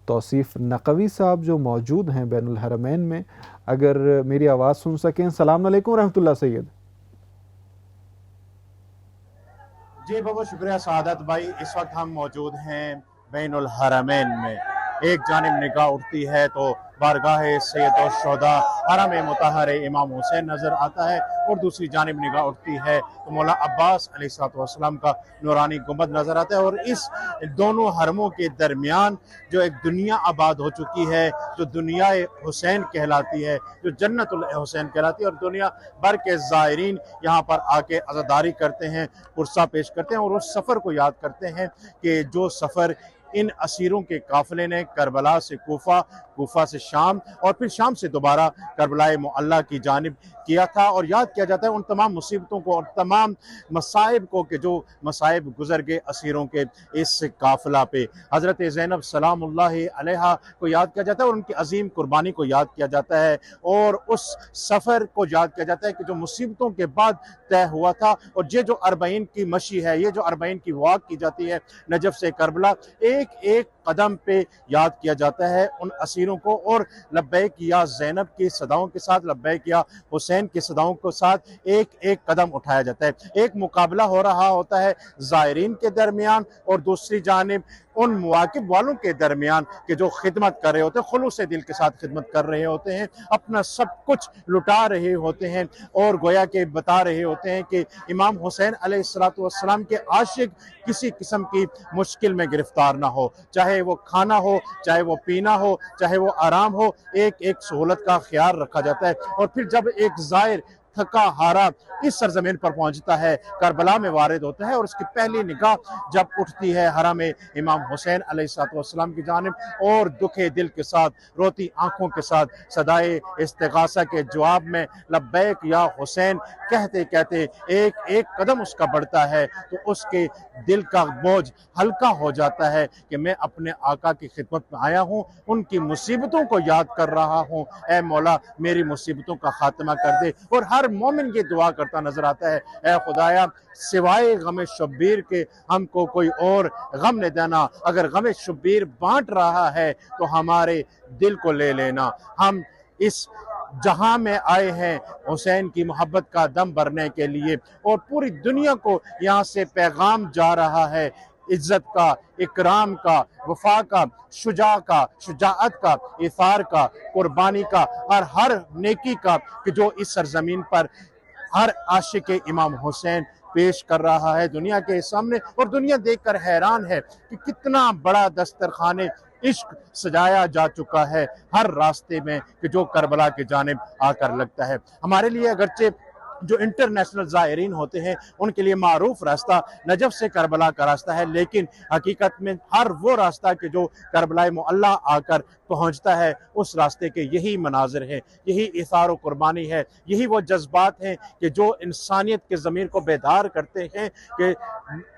توصیف نقوی صاحب جو موجود ہیں بین الحرمین میں، اگر میری آواز سن سکیں۔ السلام علیکم ورحمۃ اللہ سید۔ جی بہت شکریہ سعادت بھائی، اس وقت ہم موجود ہیں بین الحرمین میں۔ ایک جانب نگاہ اٹھتی ہے تو بارگاہ سید الشہداء حرم مطہر امام حسین نظر آتا ہے، اور دوسری جانب نگاہ اٹھتی ہے تو مولا عباس علیہ السلام کا نورانی گنبد نظر آتا ہے، اور اس دونوں حرموں کے درمیان جو ایک دنیا آباد ہو چکی ہے، جو دنیا حسین کہلاتی ہے، جو جنت الحسین کہلاتی ہے، اور دنیا بھر کے زائرین یہاں پر آ کے عزاداری کرتے ہیں، پرسہ پیش کرتے ہیں، اور اس سفر کو یاد کرتے ہیں کہ جو سفر ان اسیروں کے قافلے نے کربلا سے کوفہ، کوفہ سے شام، اور پھر شام سے دوبارہ کربلا معلی کی جانب کیا تھا، اور یاد کیا جاتا ہے ان تمام مصیبتوں کو اور تمام مصائب کو کہ جو مصائب گزر گئے اسیروں کے اس قافلہ پہ۔ حضرت زینب سلام اللہ علیہا کو یاد کیا جاتا ہے، اور ان کی عظیم قربانی کو یاد کیا جاتا ہے، اور اس سفر کو یاد کیا جاتا ہے کہ جو مصیبتوں کے بعد طے ہوا تھا، اور یہ جو 40 کی مشی ہے، یہ جو 40 کی واک کی جاتی ہے نجف سے کربلا، ایک ایک قدم پہ یاد کیا جاتا ہے ان اسیروں کو، اور لبیک یا زینب کی صداؤں کے ساتھ، لبیک یا حسین کی صداؤں کے ساتھ ایک ایک قدم اٹھایا جاتا ہے۔ ایک مقابلہ ہو رہا ہوتا ہے زائرین کے درمیان، اور دوسری جانب ان مواقب والوں کے درمیان کہ جو خدمت کر رہے ہوتے ہیں، خلوص دل کے ساتھ خدمت کر رہے ہوتے ہیں، اپنا سب کچھ لٹا رہے ہوتے ہیں، اور گویا کہ بتا رہے ہوتے ہیں کہ امام حسین علیہ السلام کے عاشق کسی قسم کی مشکل میں گرفتار نہ ہو، چاہے وہ کھانا ہو، چاہے وہ پینا ہو، چاہے وہ آرام ہو، ایک ایک سہولت کا خیال رکھا جاتا ہے۔ اور پھر جب ایک زائر تھکا ہارا اس سرزمین پر پہنچتا ہے، کربلا میں وارد ہوتا ہے، اور اس کی پہلی نگاہ جب اٹھتی ہے حرم امام حسین علیہ السلام کی جانب، اور دکھے دل کے ساتھ، روتی آنکھوں کے ساتھ صدائے استغاثہ کے جواب میں لبیک یا حسین کہتے کہتے ایک ایک قدم اس کا بڑھتا ہے، تو اس کے دل کا بوجھ ہلکا ہو جاتا ہے کہ میں اپنے آقا کی خدمت میں آیا ہوں، ان کی مصیبتوں کو یاد کر رہا ہوں، اے مولا میری مصیبتوں کا خاتمہ کر دے۔ اور ہر مومن یہ دعا کرتا نظر آتا ہے، اے خدایا سوائے غم شبیر کے ہم کو کوئی اور غم نہ دینا، اگر غم شبیر بانٹ رہا ہے تو ہمارے دل کو لے لینا، ہم اس جہاں میں آئے ہیں حسین کی محبت کا دم بھرنے کے لیے، اور پوری دنیا کو یہاں سے پیغام جا رہا ہے عزت کا، اکرام کا، وفا کا، شجاعت کا، ایثار کا، قربانی کا، اور ہر نیکی کا کہ جو اس سرزمین پر ہر عاشق امام حسین پیش کر رہا ہے دنیا کے سامنے، اور دنیا دیکھ کر حیران ہے کہ کتنا بڑا دسترخوان عشق سجایا جا چکا ہے ہر راستے میں کہ جو کربلا کی جانب آ کر لگتا ہے۔ ہمارے لیے اگرچہ جو انٹرنیشنل زائرین ہوتے ہیں ان کے لیے معروف راستہ نجف سے کربلا کا راستہ ہے، لیکن حقیقت میں ہر وہ راستہ کہ جو کربلا معلی آ کر پہنچتا ہے اس راستے کے یہی مناظر ہیں، یہی ایثار و قربانی ہے، یہی وہ جذبات ہیں کہ جو انسانیت کے ضمیر کو بیدار کرتے ہیں کہ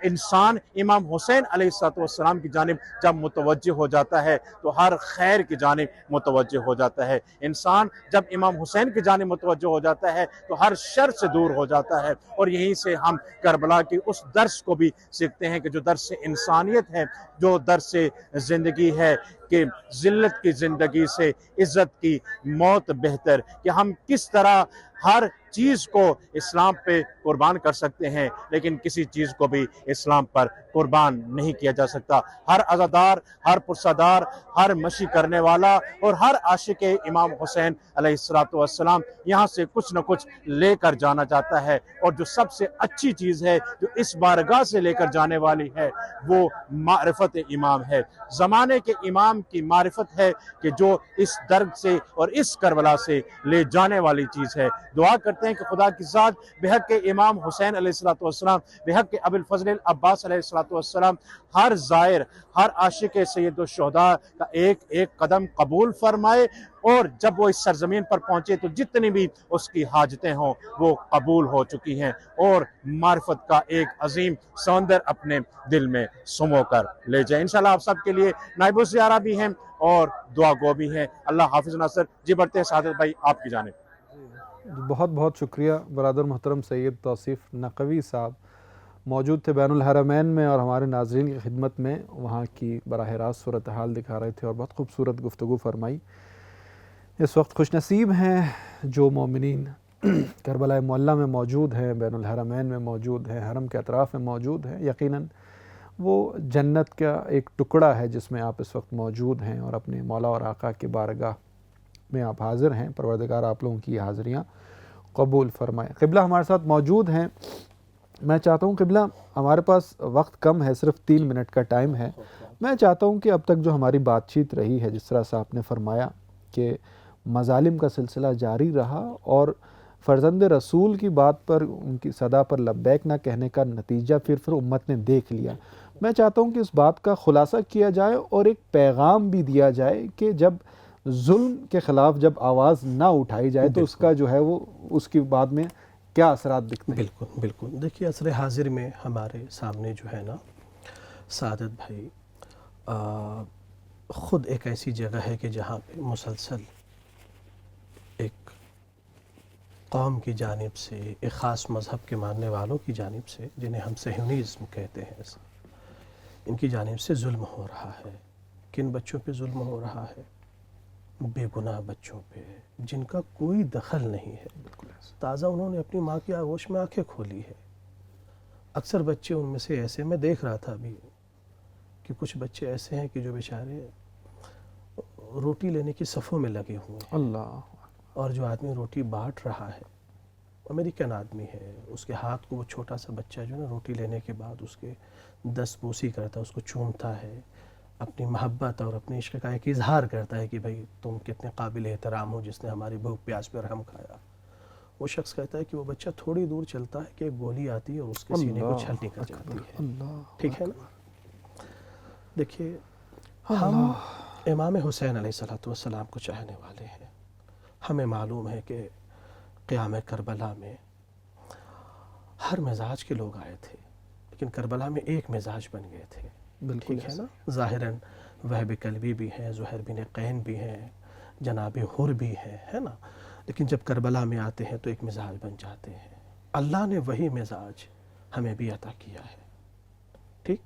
انسان امام حسین علیہ السلام کی جانب جب متوجہ ہو جاتا ہے تو ہر خیر کی جانب متوجہ ہو جاتا ہے، انسان جب امام حسین کی جانب متوجہ ہو جاتا ہے تو ہر شر سے دور ہو جاتا ہے۔ اور یہیں سے ہم کربلا کی اس درس کو بھی سیکھتے ہیں کہ جو درس انسانیت ہے، جو درس زندگی ہے کہ ذلت کی زندگی سے عزت کی موت بہتر، کہ ہم کس طرح ہر چیز کو اسلام پہ قربان کر سکتے ہیں لیکن کسی چیز کو بھی اسلام پر قربان نہیں کیا جا سکتا۔ ہر عزادار، ہر پرسادار، ہر مشی کرنے والا اور ہر عاشق امام حسین علیہ السلام یہاں سے کچھ نہ کچھ لے کر جانا چاہتا ہے، اور جو سب سے اچھی چیز ہے جو اس بارگاہ سے لے کر جانے والی ہے وہ معرفت امام ہے، زمانے کے امام کی معرفت ہے کہ جو اس درد سے اور اس کربلا سے لے جانے والی چیز ہے۔ دعا کرتے ہیں کہ خدا کی ذات بحق امام حسین علیہ السلام، بحق ابو الفضل عباس علیہ السلام ہر زائر، ہر عاشق سید الشہداء کا ایک ایک قدم قبول فرمائے، اور جب وہ اس سرزمین پر پہنچے تو جتنی بھی اس کی حاجتیں ہوں وہ قبول ہو چکی ہیں، اور معرفت کا ایک عظیم سمندر اپنے دل میں سمو کر لے جائیں۔ انشاءاللہ آپ سب کے لیے نائب الزیارہ بھی ہیں اور دعا گو بھی ہیں۔ اللہ حافظ ناصر جی، بڑھتے ہیں سعادت بھائی آپ کی جانب۔ بہت بہت شکریہ برادر محترم سید توصیف نقوی صاحب، موجود تھے بین الحرمین میں اور ہمارے ناظرین کی خدمت میں وہاں کی براہ راست صورتحال دکھا رہے تھے اور بہت خوبصورت گفتگو فرمائی۔ اس وقت خوش نصیب ہیں جو مومنین کربلا معلیٰ میں موجود ہیں، بین الحرمین میں موجود ہیں، حرم کے اطراف میں موجود ہیں۔ یقیناً وہ جنت کا ایک ٹکڑا ہے جس میں آپ اس وقت موجود ہیں اور اپنے مولا اور آقا کی بارگاہ میں آپ حاضر ہیں۔ پروردگار آپ لوگوں کی حاضریاں قبول فرمائے۔ قبلہ ہمارے ساتھ موجود ہیں۔ میں چاہتا ہوں قبلہ، ہمارے پاس وقت کم ہے، صرف 3 منٹ کا ٹائم ہے۔ میں چاہتا ہوں کہ اب تک جو ہماری بات چیت رہی ہے، جس طرح سے آپ نے فرمایا کہ مظالم کا سلسلہ جاری رہا اور فرزند رسول کی بات پر، ان کی صدا پر لبیک نہ کہنے کا نتیجہ پھر امت نے دیکھ لیا۔ میں چاہتا ہوں کہ اس بات کا خلاصہ کیا جائے اور ایک پیغام بھی دیا جائے کہ جب ظلم کے خلاف جب آواز نہ اٹھائی جائے تو اس کا جو ہے وہ اس کی بعد میں کیا اثرات دکھتے ہیں۔ بالکل بالکل، دیکھیے عصر حاضر میں ہمارے سامنے جو ہے نا سعادت بھائی، خود ایک ایسی جگہ ہے کہ جہاں پہ مسلسل ایک قوم کی جانب سے، ایک خاص مذہب کے ماننے والوں کی جانب سے، جنہیں ہم صہیونیزم کہتے ہیں، ان کی جانب سے ظلم ہو رہا ہے۔ کن بچوں پہ ظلم ہو رہا ہے؟ بے گناہ بچوں پہ، جن کا کوئی دخل نہیں ہے۔ تازہ انہوں نے اپنی ماں کی آغوش میں آنکھیں کھولی ہے۔ اکثر بچے ان میں سے ایسے، میں دیکھ رہا تھا ابھی کہ کچھ بچے ایسے ہیں کہ جو بیچارے روٹی لینے کی صفوں میں لگے ہوئے ہیں۔ اللہ، اور جو آدمی روٹی بانٹ رہا ہے امریکن آدمی ہے، اس کے ہاتھ کو وہ چھوٹا سا بچہ جو ہے نا روٹی لینے کے بعد اس کے دست بوسی کرتا ہے، اس کو چومتا ہے، اپنی محبت اور اپنے عشق کا ایک اظہار کرتا ہے کہ بھائی تم کتنے قابل احترام ہو جس نے ہماری بھوک پیاس پہ رحم کھایا۔ وہ شخص کہتا ہے کہ وہ بچہ تھوڑی دور چلتا ہے کہ ایک گولی آتی ہے اور اس کے سینے کو چھل نکل جاتی ہے۔ ٹھیک ہے نا؟ دیکھیے، ہم امام حسین علیہ السلام کو چاہنے والے ہیں۔ ہمیں معلوم ہے کہ قیام کربلا میں ہر مزاج کے لوگ آئے تھے، لیکن کربلا میں ایک مزاج بن گئے تھے۔ ٹھیک ہے نا؟ ظاہراً وہب کلبی بھی ہیں، زہیر بن قین بھی ہیں، جناب حر بھی ہیں، ہے نا؟ لیکن جب کربلا میں آتے ہیں تو ایک مزاج بن جاتے ہیں۔ اللہ نے وہی مزاج ہمیں بھی عطا کیا ہے۔ ٹھیک؟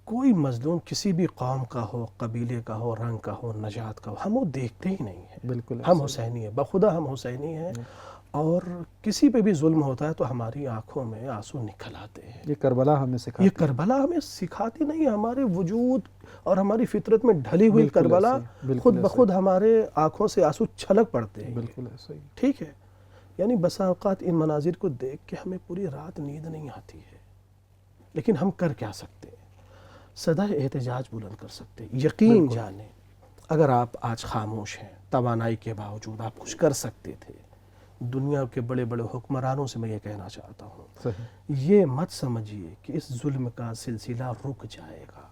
کوئی مظلوم کسی بھی قوم کا ہو، قبیلے کا ہو، رنگ کا ہو، نژاد کا ہو، ہم وہ دیکھتے ہی نہیں ہیں۔ بالکل ہم حسینی ہیں، بخدا ہم حسینی ہیں، اور کسی پہ بھی ظلم ہوتا ہے تو ہماری آنکھوں میں آنسو نکل آتے ہیں۔ یہ کربلا ہمیں سکھاتی یہ کربلا ہمیں سکھاتی نہیں، ہمارے وجود اور ہماری فطرت میں ڈھلی ہوئی کربلا خود بخود ہمارے آنکھوں سے آنسو چھلک پڑتے ہیں۔ بالکل ایسا ہی۔ ٹھیک ہے؟ یعنی بسا اوقات ان مناظر کو دیکھ کے ہمیں پوری رات نیند نہیں آتی ہے، لیکن ہم کر کیا سکتے ہیں؟ صدا احتجاج بلند کر سکتے ہیں۔ یقین جانیں اگر آپ آج خاموش ہیں، توانائی کے باوجود آپ کچھ کر سکتے تھے۔ دنیا کے بڑے بڑے حکمرانوں سے میں یہ کہنا چاہتا ہوں، صحیح۔ یہ مت سمجھیے کہ اس ظلم کا سلسلہ رک جائے گا،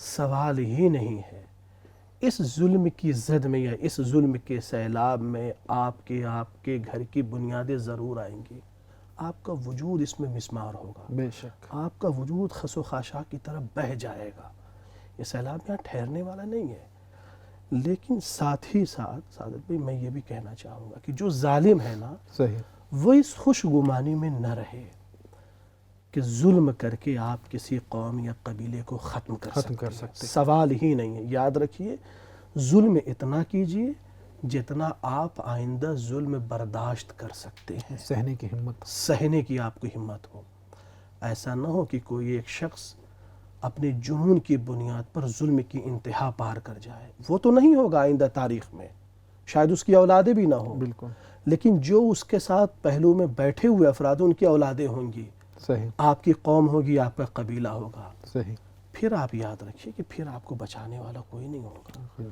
سوال ہی نہیں ہے۔ اس ظلم کی زد میں یا اس ظلم کے سیلاب میں آپ کے گھر کی بنیادیں ضرور آئیں گی، آپ کا وجود اس میں مسمار ہوگا، بے شک۔ آپ کا وجود خس و خاشاک کی طرف بہہ جائے گا۔ یہ سیلاب یہاں ٹھہرنے والا نہیں ہے۔ لیکن ساتھ ہی ساتھ سعادت بھائی میں یہ بھی کہنا چاہوں گا کہ جو ظالم ہے نا، صحیح، وہ اس خوش گمانی میں نہ رہے کہ ظلم کر کے آپ کسی قوم یا قبیلے کو ختم کر سکتے۔ سوال ہی نہیں ہے۔ یاد رکھیے، ظلم اتنا کیجئے جتنا آپ آئندہ ظلم برداشت کر سکتے ہیں، سہنے کی ہمت، سہنے کی آپ کو ہمت ہو۔ ایسا نہ ہو کہ کوئی ایک شخص اپنے جنون کی بنیاد پر ظلم کی انتہا پار کر جائے۔ وہ تو نہیں ہوگا آئندہ تاریخ میں، شاید اس کی اولادیں بھی نہ ہوں، بالکل، لیکن جو اس کے ساتھ پہلو میں بیٹھے ہوئے افراد ان کی اولادیں ہوں گی، صحیح، آپ کی قوم ہوگی، آپ کا قبیلہ ہوگا، صحیح، پھر آپ یاد رکھیے کہ پھر آپ کو بچانے والا کوئی نہیں ہوگا۔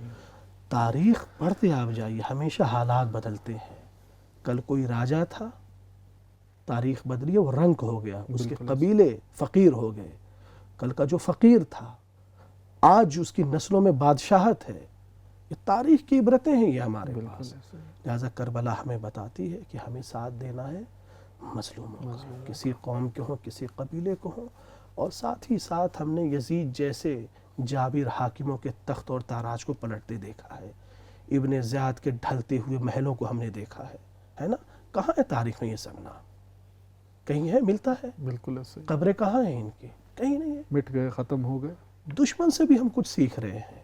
تاریخ پڑھتے آپ جائیے، ہمیشہ حالات بدلتے ہیں۔ کل کوئی راجہ تھا، تاریخ بدلی، وہ رنگ ہو گیا، اس کے قبیلے فقیر ہو گئے۔ کل کا جو فقیر تھا، آج اس کی نسلوں میں بادشاہت ہے۔ یہ تاریخ کی عبرتیں ہیں یہ ہمارے پاس۔ لہٰذا کربلا ہمیں بتاتی ہے کہ ہمیں ساتھ دینا ہے مظلوموں کا، کسی قوم کے ہوں، کسی قبیلے کو ہوں، اور ساتھ ہی ساتھ ہم نے یزید جیسے جابر حاکموں کے تخت اور تاراج کو پلٹتے دیکھا ہے، ابن زیاد کے ڈھلتے ہوئے محلوں کو ہم نے دیکھا ہے نا؟ کہاں ہے تاریخ میں یہ سب نام؟ کہیں ہے ملتا ہے؟ بالکل ایسے قبریں کہاں ہیں ان کی؟ کہیں نہیں ہے. مٹ گئے، ختم ہو گئے. دشمن سے بھی ہم کچھ سیکھ رہے ہیں.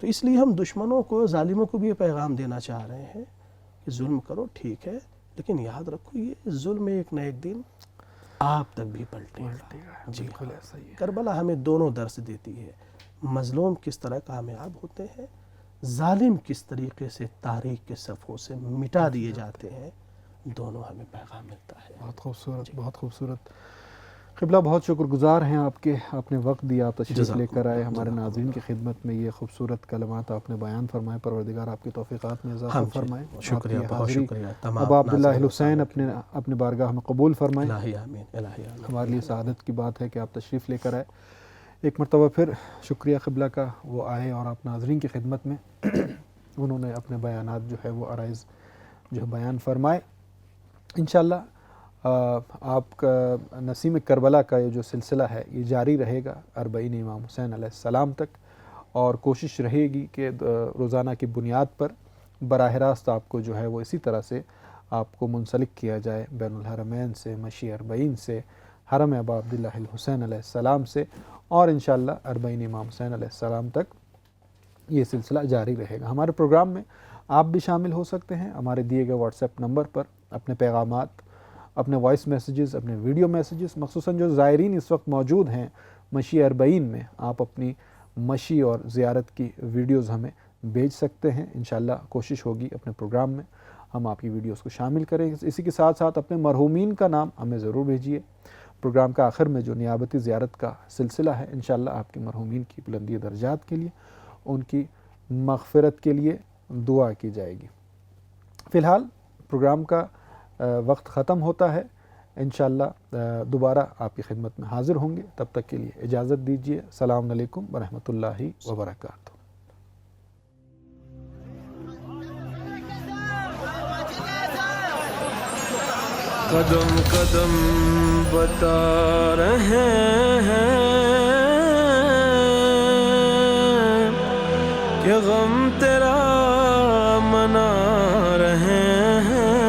تو اس لیے ہم دشمنوں کو، ظالموں کو بھی یہ پیغام دینا چاہ رہے ہیں کہ ظلم کرو ٹھیک ہے، لیکن یاد رکھو یہ ظلم ایک نہ ایک دن آپ تک بھی پلٹے گا. جی بالکل ایسا ہی ہے. کربلا ہمیں دونوں درس دیتی ہے. مظلوم کس طرح کامیاب ہوتے ہیں، ظالم کس طریقے سے تاریخ کے صفحوں سے مٹا دیے جاتے ہیں، دونوں ہمیں پیغام ملتا ہے. بہت خوبصورت، بہت خوبصورت. قبلہ بہت شکر گزار ہیں آپ کے، آپ نے وقت دیا، آپ تشریف لے کر آئے ہمارے ناظرین کی خدمت میں. یہ خوبصورت کلمات آپ نے بیان فرمائے. پروردگار آپ کی توفیقات میں اضافہ فرمائے. شکریہ، بہت شکریہ. ابا عبداللہ حسین اپنے بارگاہ میں قبول فرمائے. الہی آمین، الہی آمین. ہمارے لیے سعادت کی بات ہے کہ آپ تشریف لے کر آئے. ایک مرتبہ پھر شکریہ قبلہ کا، وہ آئے اور آپ ناظرین کی خدمت میں انہوں نے اپنے بیانات جو ہے وہ عرائض جو ہے بیان فرمائے. انشاءاللہ آپ کا نسیم کربلا کا یہ جو سلسلہ ہے یہ جاری رہے گا 40 امام حسین علیہ السلام تک، اور کوشش رہے گی کہ روزانہ کی بنیاد پر براہ راست آپ کو جو ہے وہ اسی طرح سے آپ کو منسلک کیا جائے بین الحرمین سے، مشی 40 سے، حرم ابا عبداللہ الحسین علیہ السلام سے، اور انشاءاللہ 40 امام حسین علیہ السلام تک یہ سلسلہ جاری رہے گا. ہمارے پروگرام میں آپ بھی شامل ہو سکتے ہیں. ہمارے دیے گئے واٹس ایپ نمبر پر اپنے پیغامات، اپنے وائس میسیجز، اپنے ویڈیو میسیجز، مخصوصاً جو زائرین اس وقت موجود ہیں مشی 40 میں، آپ اپنی مشی اور زیارت کی ویڈیوز ہمیں بھیج سکتے ہیں. انشاءاللہ کوشش ہوگی اپنے پروگرام میں ہم آپ کی ویڈیوز کو شامل کریں. اسی کے ساتھ ساتھ اپنے مرحومین کا نام ہمیں ضرور بھیجیے. پروگرام کا آخر میں جو نیابتی زیارت کا سلسلہ ہے، انشاءاللہ آپ کے مرحومین کی بلندی درجات کے لیے، ان کی مغفرت کے لیے دعا کی جائے گی. فی الحال پروگرام کا وقت ختم ہوتا ہے. انشاءاللہ دوبارہ آپ کی خدمت میں حاضر ہوں گے. تب تک کے لیے اجازت دیجیے. السلام علیکم ورحمۃ اللہ وبرکاتہ. قدم قدم بتا رہے ہیں کہ غم تیرا منا رہے ہیں.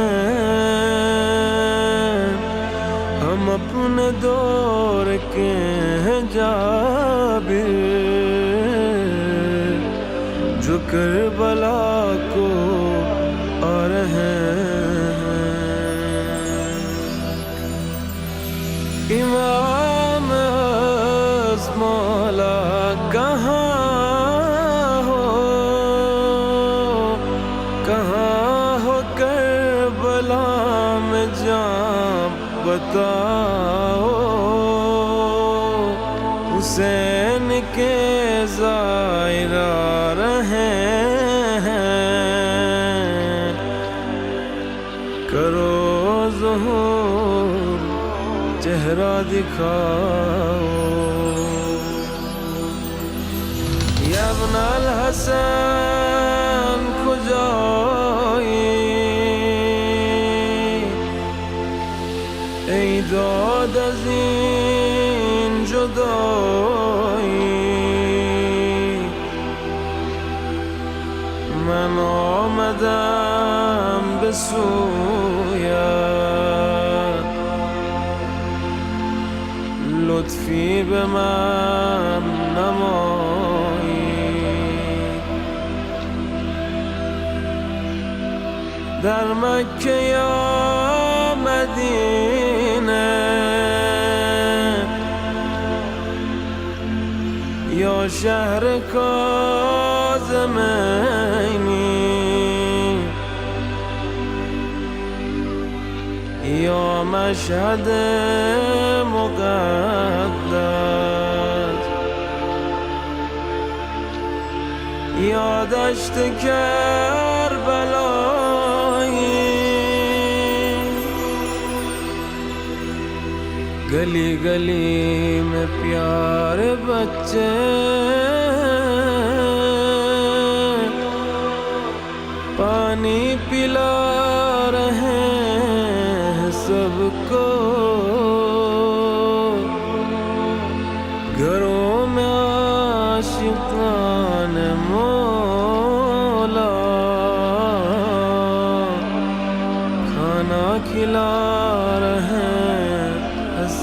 ہم اپنے دور کے ہیں جابر، جو کربلا کو آ رہے ہیں. امام مولا کہاں ہو، کہاں ہو کربلا میں جاں بتاؤ. حسین کے زائر آ رہے ہیں، کرو ظہور چہرہ دکھاؤ. یا ابن الحسن کجایی، ای داد از این جدایی. من آمدم به سویت، لطفی به من نمایی. در مکه یا مدینه، یا شهر کاظمینی، یا مشهد مقدس، یا دشت کربلایی. گلی گلی میں پیارے بچے پانی پلا رہے ہیں سب کو. گھروں میں عاشقان مولا کھانا کھلا رہے ہیں.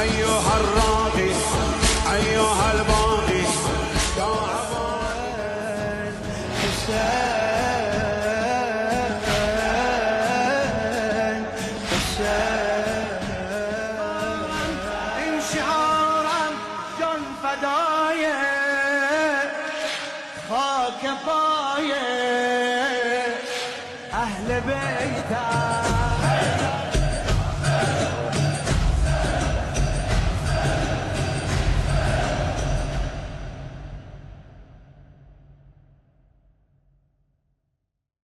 أيها الراغي أيها الباغي يا حسين انشعارا جن فدايه خاك پایه اهل بیتم